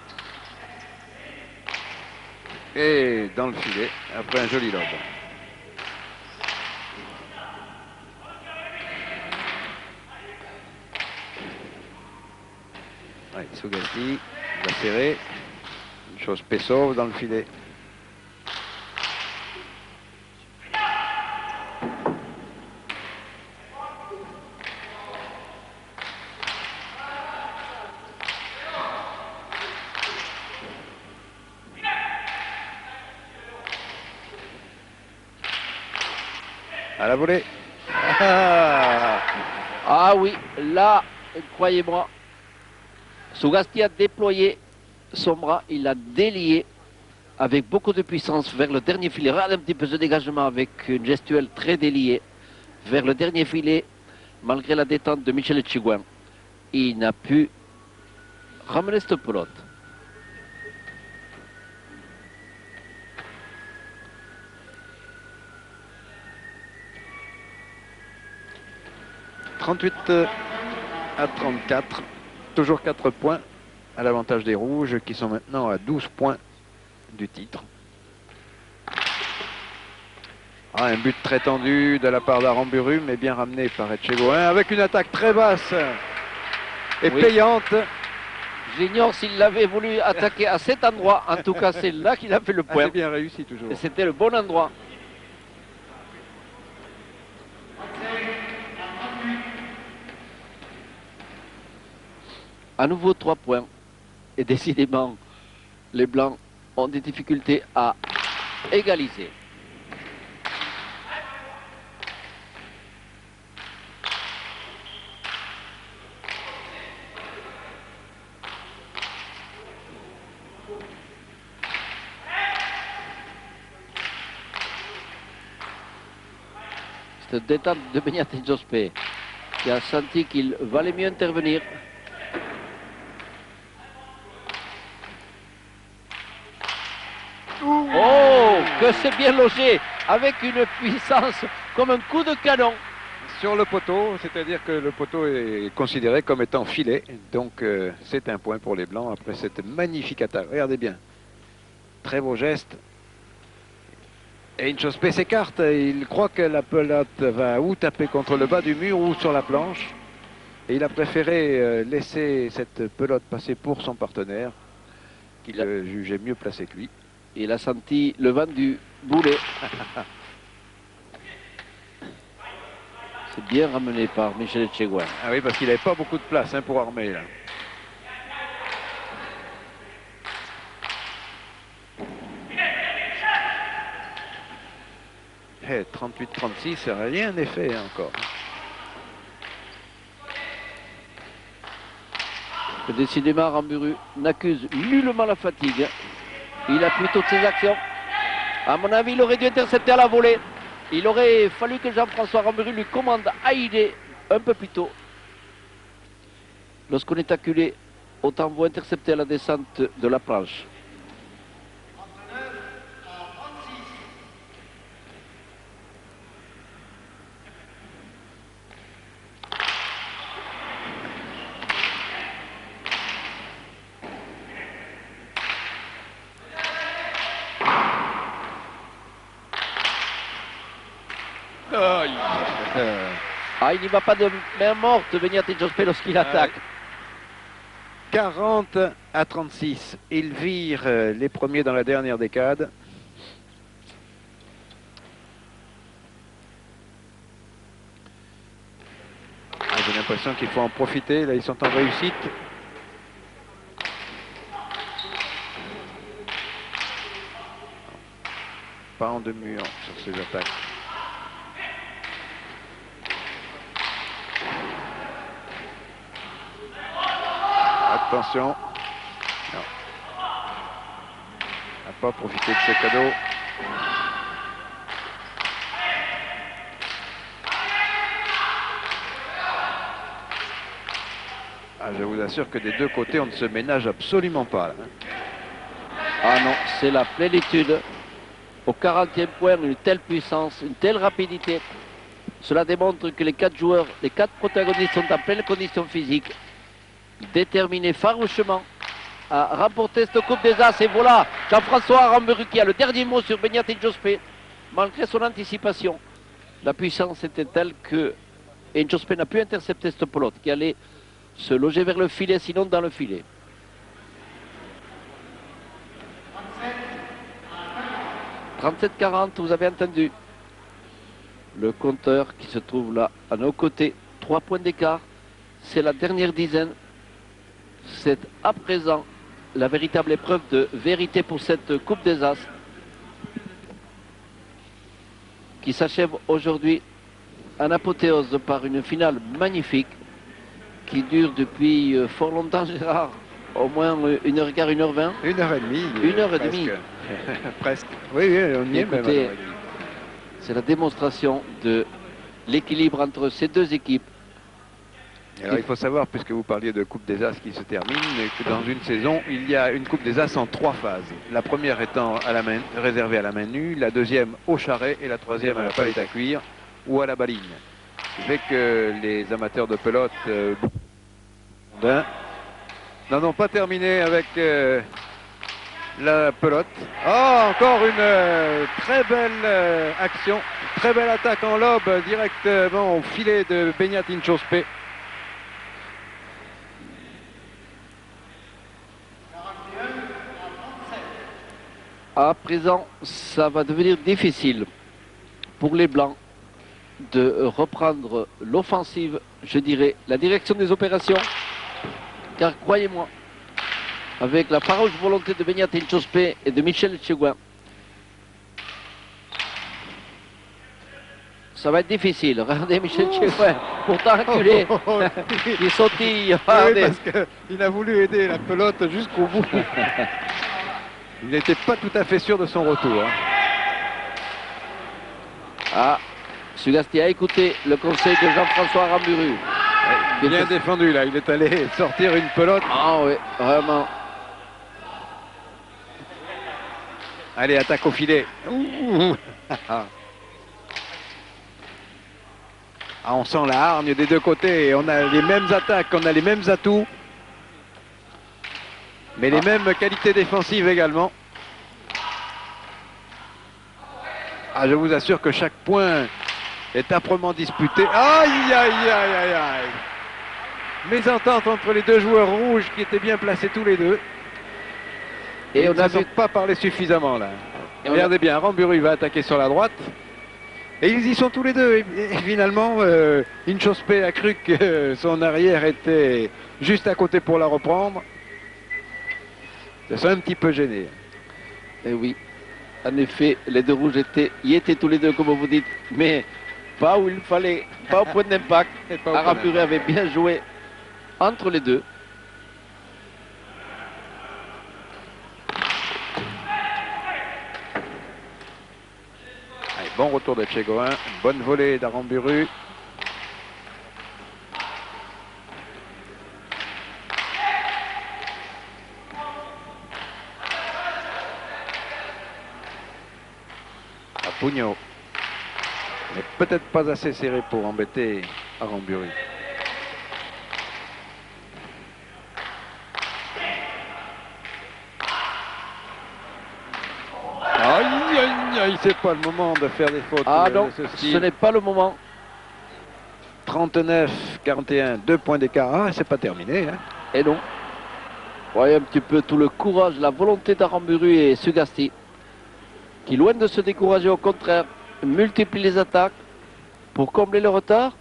Et dans le filet, après un joli lob. Ouais, Sugasti va serrer. Une chose sauve dans le filet. À la volée. Ah oui, là, croyez-moi, Sugasti a déployé son bras, il a délié avec beaucoup de puissance vers le dernier filet. Regardez un petit peu ce dégagement avec une gestuelle très déliée vers le dernier filet, malgré la détente de Michel Tchigouin. Il n'a pu ramener cette pelote. « 38 à 34, toujours 4 points à l'avantage des Rouges qui sont maintenant à 12 points du titre. Ah, un but très tendu de la part d'Aramburu, mais bien ramené par Etchegoin avec une attaque très basse et Oui. payante. J'ignore s'il l'avait voulu attaquer à cet endroit. En tout cas, c'est là qu'il a fait le Ah, point. c'est bien réussi toujours. Et c'était le bon endroit. À nouveau 3 points. Et décidément, les Blancs ont des difficultés à égaliser. cette détente de Beñat Jospé, qui a senti qu'il valait mieux intervenir. Oh, que c'est bien logé, avec une puissance comme un coup de canon. Sur le poteau, c'est-à-dire que le poteau est considéré comme étant filet. Donc c'est un point pour les Blancs après cette magnifique attaque. Regardez bien. Très beau geste. Et Jospé s'écarte. Il croit que la pelote va ou taper contre le bas du mur ou sur la planche. Et il a préféré laisser cette pelote passer pour son partenaire, qu'il jugeait mieux placé que lui. Il a senti le vent du boulet. C'est bien ramené par Michel Etchegoyen. Ah oui, parce qu'il n'avait pas beaucoup de place pour armer là. Hey, 38-36, rien n'est fait encore. Décidément, Aramburu n'accuse nullement la fatigue. Il appuie toutes ses actions. À mon avis, il aurait dû intercepter à la volée. Il aurait fallu que Jean-François Aramburu lui commande à aider un peu plus tôt. Lorsqu'on est acculé, autant vaut intercepter à la descente de la planche. Ah, il n'y va pas de main morte, Beñat Jospé, lorsqu'il attaque. 40-36. Il vire les premiers dans la dernière décade. J'ai l'impression qu'il faut en profiter. Là, ils sont en réussite. Pas en demi-mur sur ces attaques. Attention. Non. N'a pas profité de ses cadeaux. Ah, je vous assure que des deux côtés, on ne se ménage absolument pas. Là. Ah non, c'est la plénitude. Au 40e point, une telle puissance, une telle rapidité. Cela démontre que les 4 joueurs, les 4 protagonistes sont en pleine condition physique, déterminés farouchement à remporter cette Coupe des As. Et voilà, Jean-François Aramburu qui a le dernier mot sur Beñat Jospé, malgré son anticipation. La puissance était telle que Jospé n'a pu intercepter cette pelote qui allait se loger vers le filet, sinon dans le filet. 37-40, vous avez entendu le compteur qui se trouve là à nos côtés. 3 points d'écart, c'est la dernière dizaine. C'est à présent la véritable épreuve de vérité pour cette Coupe des As qui s'achève aujourd'hui en apothéose par une finale magnifique qui dure depuis fort longtemps, Gérard, au moins 1h15, 1h20. 1h30. 1h30. Presque. Oui, on y est même. C'est la démonstration de l'équilibre entre ces deux équipes. Alors il faut savoir, puisque vous parliez de Coupe des As qui se termine, que dans une saison, il y a une Coupe des As en 3 phases. La première étant à la main, réservée à la main nue, la deuxième au charret et la troisième à la palette à cuire ou à la baline. Ce qui fait que les amateurs de pelote n'en ont pas terminé avec la pelote. Oh, encore une très belle action, très belle attaque en lobe directement au filet de Beñat Jospé. À présent, ça va devenir difficile pour les Blancs de reprendre l'offensive, je dirais, la direction des opérations. Car croyez-moi, avec la farouche volonté de Beñat Jospé et de Michel Etchegoyen, ça va être difficile. Regardez Michel Etchegoyen, pourtant acculé, qui sautille. Oui, parce qu'il a voulu aider la pelote jusqu'au bout. Il n'était pas tout à fait sûr de son retour. Ah, Sugasti a écouté le conseil de Jean-François Aramburu. Bien défendu là, il est allé sortir une pelote. Ah oui, vraiment. Allez, attaque au filet. Ouh. Ah, on sent la hargne des deux côtés. On a les mêmes attaques, on a les mêmes atouts. Mais les mêmes qualités défensives également. Ah, je vous assure que chaque point est âprement disputé. Aïe, aïe, aïe, aïe, aïe. Mésentente entre les deux joueurs rouges qui étaient bien placés tous les deux. Et on n'a pas parlé suffisamment là. Regardez bien, Aramburu va attaquer sur la droite. Et ils y sont tous les deux. Et finalement, Inchospe a cru que son arrière était juste à côté pour la reprendre. Ça s'est un petit peu gêné. Et oui, en effet, les deux rouges y étaient tous les deux, comme vous dites, mais pas où il fallait, pas au point d'impact. Aramburu avait bien joué entre les deux. Allez, bon retour de Tchegoin, bonne volée d'Aramburu. Pugno, mais peut-être pas assez serré pour embêter Aramburu. Aïe, aïe, aïe, c'est pas le moment de faire des fautes. Ah non, ce n'est pas le moment. 39-41, 2 points d'écart. Ah, c'est pas terminé. Hein. Et non. Voyez un petit peu tout le courage, la volonté d'Aramburu et Sugasti, qui, loin de se décourager, au contraire, multiplie les attaques pour combler le retard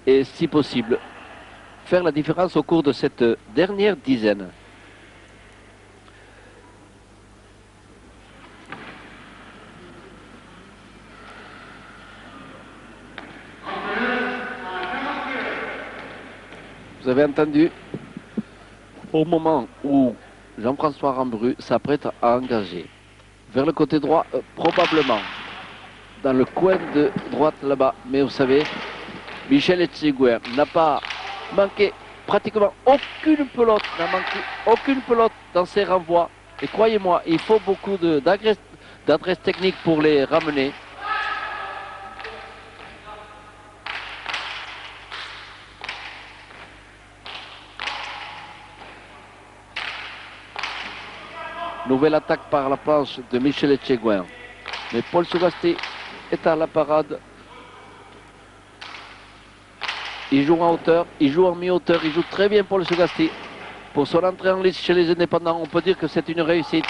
et, si possible, faire la différence au cours de cette dernière dizaine. Vous avez entendu, au moment où Jean-François Aramburu s'apprête à engager vers le côté droit, probablement dans le coin de droite là-bas, mais vous savez, Michel Etcheguer n'a pas manqué pratiquement aucune pelote, n'a manqué aucune pelote dans ses renvois, et croyez-moi, il faut beaucoup d'adresse technique pour les ramener. Nouvelle attaque par la planche de Michel Etcheguin. Mais Paul Sugasti est à la parade. Il joue en hauteur, il joue en mi-hauteur, il joue très bien Paul Sugasti. Pour son entrée en liste chez les indépendants, on peut dire que c'est une réussite.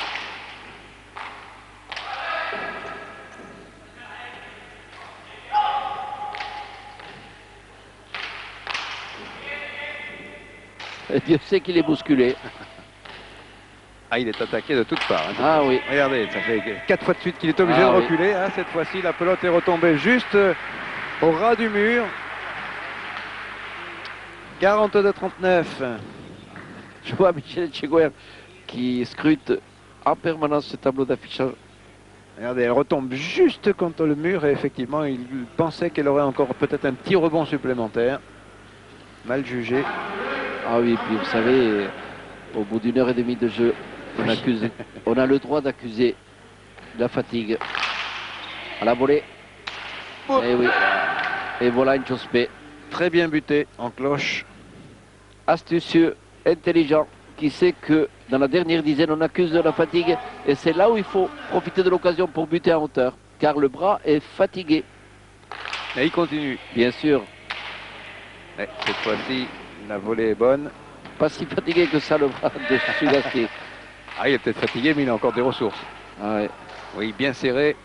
Et Dieu sait qu'il est bousculé. Ah, il est attaqué de toutes parts. Hein. Ah oui. Regardez, ça fait 4 fois de suite qu'il est obligé de reculer. Hein. Cette fois-ci, la pelote est retombée juste au ras du mur. 42-39. Je vois Michel Etcheguer qui scrute en permanence ce tableau d'affichage. Regardez, elle retombe juste contre le mur et effectivement, il pensait qu'elle aurait encore peut-être un petit rebond supplémentaire. Mal jugé. Ah oui, puis vous savez, au bout d'une heure et demie de jeu, on a le droit d'accuser la fatigue. À la volée. Oh. Et oui. Et voilà Inchospe. Très bien buté en cloche. Astucieux, intelligent, qui sait que dans la dernière dizaine, on accuse de la fatigue. Et c'est là où il faut profiter de l'occasion pour buter en hauteur. Car le bras est fatigué. Et il continue. Bien sûr. Et cette fois-ci, la volée est bonne. Pas si fatigué que ça, le bras de Sugasti. Ah, il est peut-être fatigué, mais il a encore des ressources. Ah ouais. Oui, bien serré.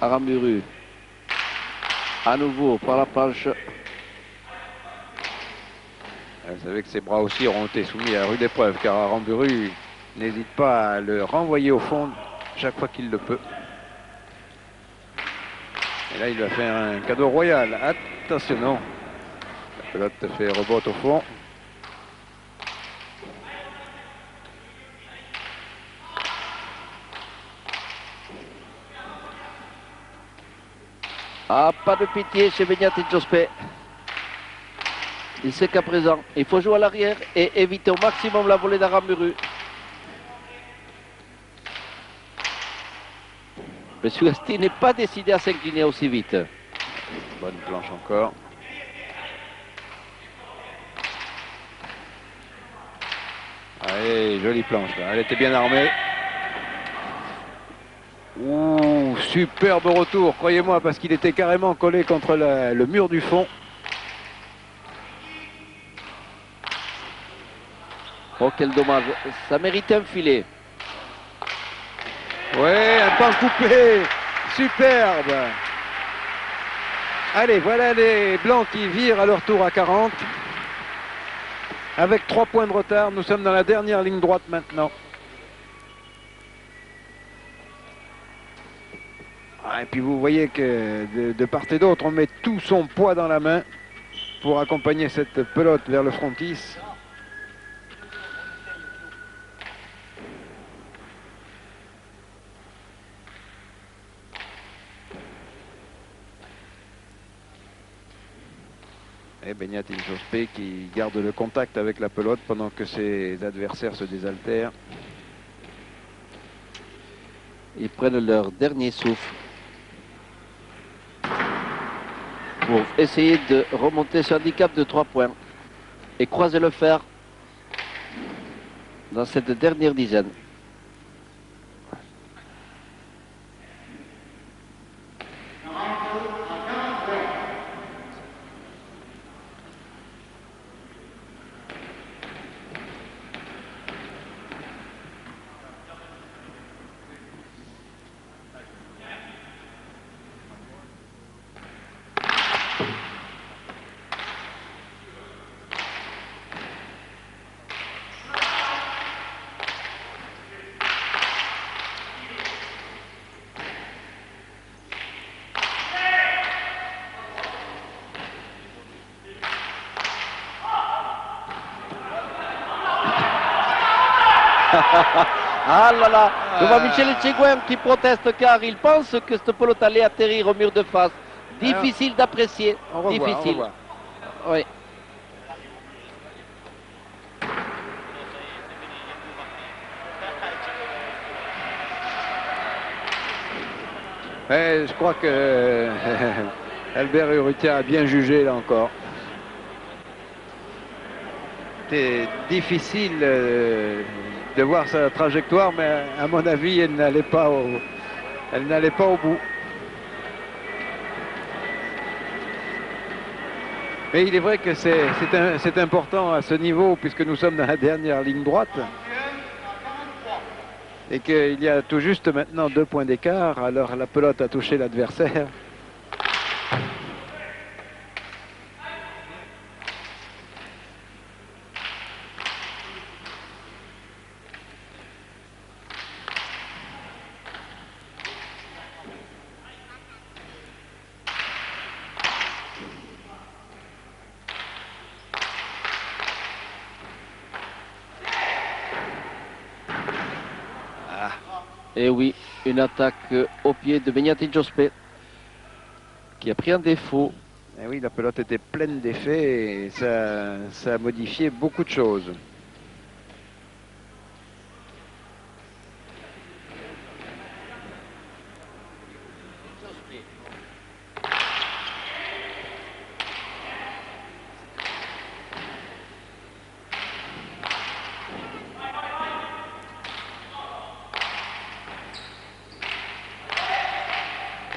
Aramburu. À nouveau par la planche. Vous savez que ses bras aussi auront été soumis à rude épreuve, car Aramburu n'hésite pas à le renvoyer au fond chaque fois qu'il le peut. Et là, il va faire un cadeau royal. Attention, non. La pelote fait rebotte au fond. Ah, pas de pitié chez Beñat Jospe. Il sait qu'à présent, il faut jouer à l'arrière et éviter au maximum la volée d'Aramburu. Monsieur Asti n'est pas décidé à s'incliner aussi vite. Bonne planche encore. Allez, jolie planche là. Elle était bien armée. Ouh, superbe retour, croyez-moi, parce qu'il était carrément collé contre le mur du fond. Oh, quel dommage. Ça méritait un filet. Ouais, un pan coupé. Superbe. Allez, voilà les Blancs qui virent à leur tour à 40. Avec 3 points de retard, nous sommes dans la dernière ligne droite maintenant. Ah, et puis vous voyez que de part et d'autre, on met tout son poids dans la main pour accompagner cette pelote vers le frontis. Et Beñat Jospe qui garde le contact avec la pelote pendant que ses adversaires se désaltèrent. Ils prennent leur dernier souffle pour essayer de remonter ce handicap de 3 points et croiser le fer dans cette dernière dizaine. Ah là là, je vois Michel Etchegoyen qui proteste car il pense que cette pelote allait atterrir au mur de face. Difficile d'apprécier, difficile. Oui. Je crois que Albert Urrutia a bien jugé là encore. C'était difficile de voir sa trajectoire, mais à mon avis, elle n'allait pas au bout. Mais il est vrai que c'est important à ce niveau, puisque nous sommes dans la dernière ligne droite. Et qu'il y a tout juste maintenant 2 points d'écart, alors la pelote a touché l'adversaire. Et oui, une attaque au pied de Beñat Jospe qui a pris un défaut. Et oui, la pelote était pleine d'effets et ça a modifié beaucoup de choses.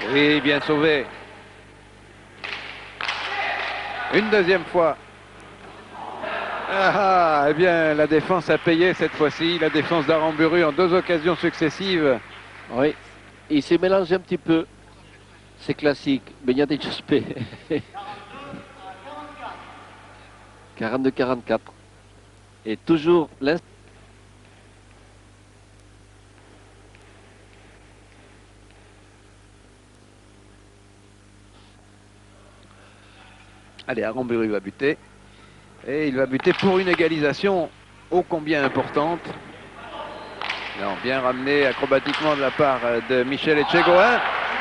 Oui, bien sauvé. Une deuxième fois. Eh bien, la défense a payé cette fois-ci. La défense d'Aramburu en 2 occasions successives. Oui, il s'est mélangé un petit peu. C'est classique. Beñat Jospe. 42-44. Et toujours l'instant. Allez, Aramburu va buter. Et il va buter pour une égalisation ô combien importante. Non, bien ramené acrobatiquement de la part de Michel Etchegoyen.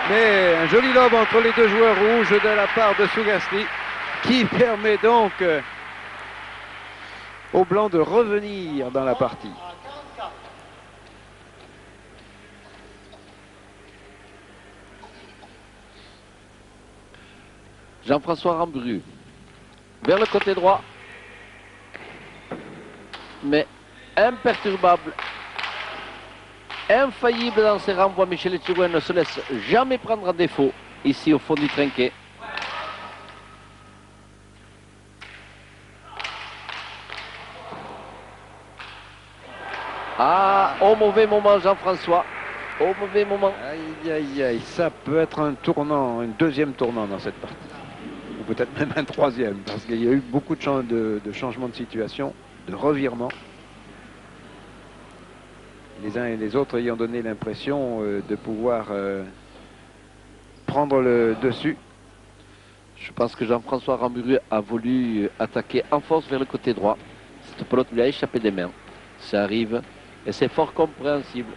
Mais un joli lob entre les deux joueurs rouges de la part de Sougasti, qui permet donc aux Blancs de revenir dans la partie. Jean-François Rambru vers le côté droit, mais imperturbable, infaillible dans ses renvois. Michel Etchegouin ne se laisse jamais prendre à défaut ici au fond du trinquet. Ah, au mauvais moment Jean-François, au mauvais moment. Aïe, aïe, aïe, ça peut être un tournant, un deuxième tournant dans cette partie. Ou peut-être même un troisième, parce qu'il y a eu beaucoup de changements de situation, de revirements. Les uns et les autres ayant donné l'impression de pouvoir prendre le dessus. Je pense que Jean-François Ramburu a voulu attaquer en force vers le côté droit. Cette pelote lui a échappé des mains. Ça arrive et c'est fort compréhensible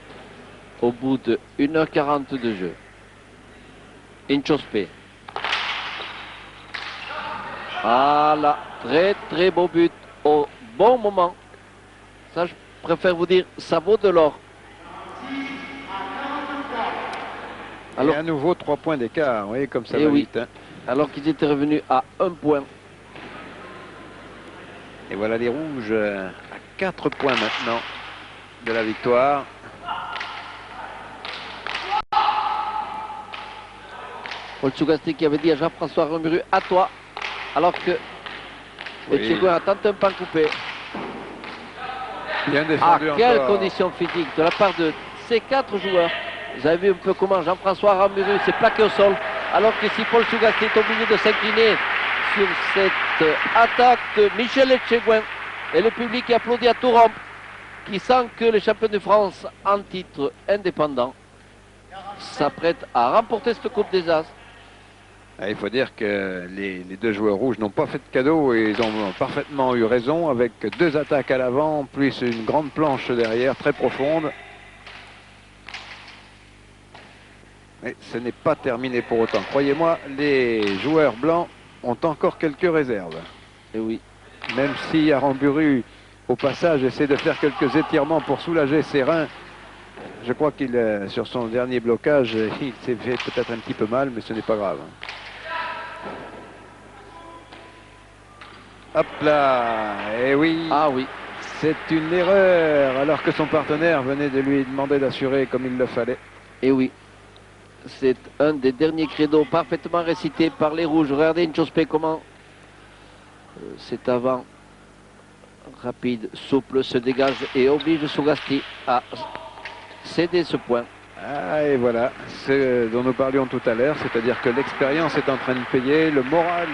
au bout de 1h40 de jeu. Inchospe. Ah là, très très beau but au bon moment. Ça, je préfère vous dire, ça vaut de l'or. Alors, et à nouveau 3 points d'écart, vous voyez comme ça va vite. Hein. Alors qu'ils étaient revenus à 1 point. Et voilà les rouges à 4 points maintenant de la victoire. Paul Sougasti qui avait dit à Jean-François Ramburu, à toi. Alors que Etchegouin a tenté un pan coupé. Bien défendu quelle encore. condition physique de la part de ces 4 joueurs. Vous avez vu un peu comment Jean-François Ramburu s'est plaqué au sol. Alors que si Paul Sougasti est obligé de s'incliner sur cette attaque de Michel Etchegouin. Et le public qui applaudit à tout rompre, qui sent que les champions de France en titre indépendant s'apprêtent à remporter cette Coupe des As. Il faut dire que les deux joueurs rouges n'ont pas fait de cadeau et ils ont parfaitement eu raison avec 2 attaques à l'avant, plus une grande planche derrière, très profonde. Mais ce n'est pas terminé pour autant. Croyez-moi, les joueurs blancs ont encore quelques réserves. Et oui. Même si Aramburu, au passage, essaie de faire quelques étirements pour soulager ses reins. Je crois qu'il, sur son dernier blocage, il s'est fait peut-être un petit peu mal, mais ce n'est pas grave. Hop là, et oui. Ah oui. C'est une erreur, alors que son partenaire venait de lui demander d'assurer comme il le fallait. Et oui. C'est un des derniers credos parfaitement récités par les rouges. Regardez Inchospe comment cet avant rapide, souple, se dégage et oblige Sougasti à céder ce point. Ah, et voilà, ce dont nous parlions tout à l'heure, c'est-à-dire que l'expérience est en train de payer, le moral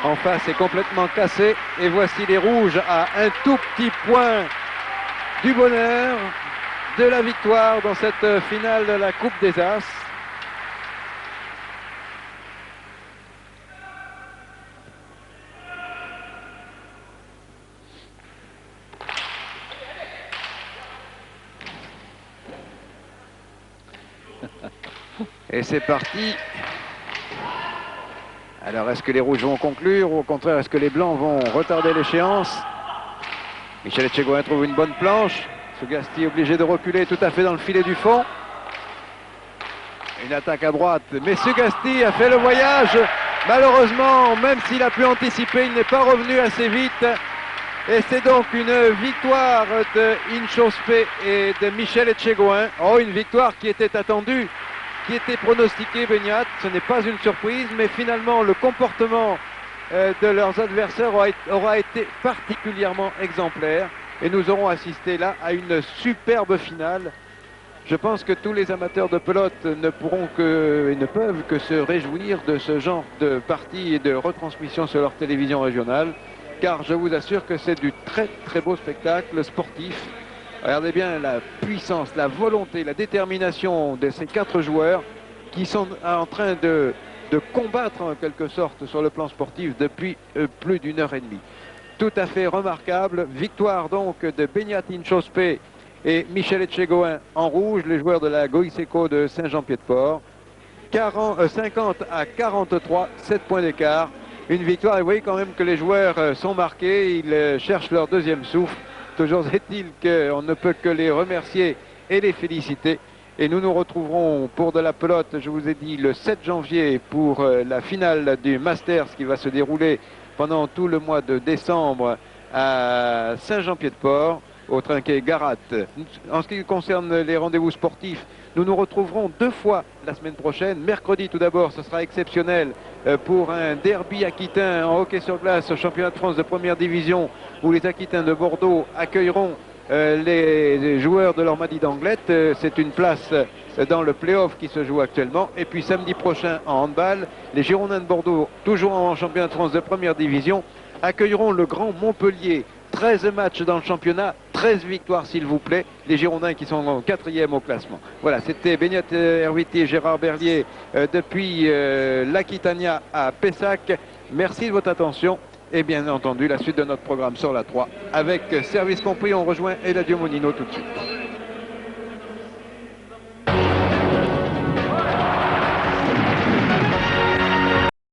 en face est complètement cassé, et voici les rouges à un tout petit point du bonheur, de la victoire dans cette finale de la Coupe des As. Et c'est parti. Alors, est-ce que les rouges vont conclure ou au contraire, est-ce que les blancs vont retarder l'échéance? Michel Etchegouin trouve une bonne planche. Sougasti obligé de reculer tout à fait dans le filet du fond. Une attaque à droite, mais Sougasti a fait le voyage. Malheureusement, même s'il a pu anticiper, il n'est pas revenu assez vite. Et c'est donc une victoire de Inchospe et de Michel Etchegouin. Oh, une victoire qui était attendue, qui était pronostiquée, Beignat. Ce n'est pas une surprise, mais finalement, le comportement de leurs adversaires aura été particulièrement exemplaire. Et nous aurons assisté là à une superbe finale. Je pense que tous les amateurs de pelote ne pourront et ne peuvent que se réjouir de ce genre de partie et de retransmission sur leur télévision régionale. Car je vous assure que c'est du très très beau spectacle sportif. Regardez bien la puissance, la volonté, la détermination de ces 4 joueurs qui sont en train de combattre en quelque sorte sur le plan sportif depuis plus d'1 heure et demie. Tout à fait remarquable. Victoire donc de Beignat Inchospe et Michel Etchegouin en rouge, les joueurs de la Goïseco de Saint-Jean-Pied-de-Port. 50 à 43, 7 points d'écart. Une victoire, et vous voyez quand même que les joueurs sont marqués, ils cherchent leur deuxième souffle. Toujours est-il qu'on ne peut que les remercier et les féliciter. Et nous nous retrouverons pour de la pelote, je vous ai dit, le 7 janvier pour la finale du Masters qui va se dérouler pendant tout le mois de décembre à Saint-Jean-Pied-de-Port, au Trinquet Garat. En ce qui concerne les rendez-vous sportifs, nous nous retrouverons 2 fois la semaine prochaine. Mercredi tout d'abord, ce sera exceptionnel pour un derby aquitain en hockey sur glace au championnat de France de première division où les Aquitains de Bordeaux accueilleront les joueurs de l'Ormandie d'Anglette. C'est une place dans le play-off qui se joue actuellement. Et puis samedi prochain en handball, les Girondins de Bordeaux, toujours en championnat de France de première division, accueilleront le Grand Montpellier. 13 matchs dans le championnat, 13 victoires s'il vous plaît, les Girondins qui sont 4e au classement. Voilà, c'était Beñat Herviti et Gérard Berlier depuis l'Aquitania à Pessac. Merci de votre attention et bien entendu la suite de notre programme sur la 3 avec Service Compris. On rejoint Eladio Monino tout de suite.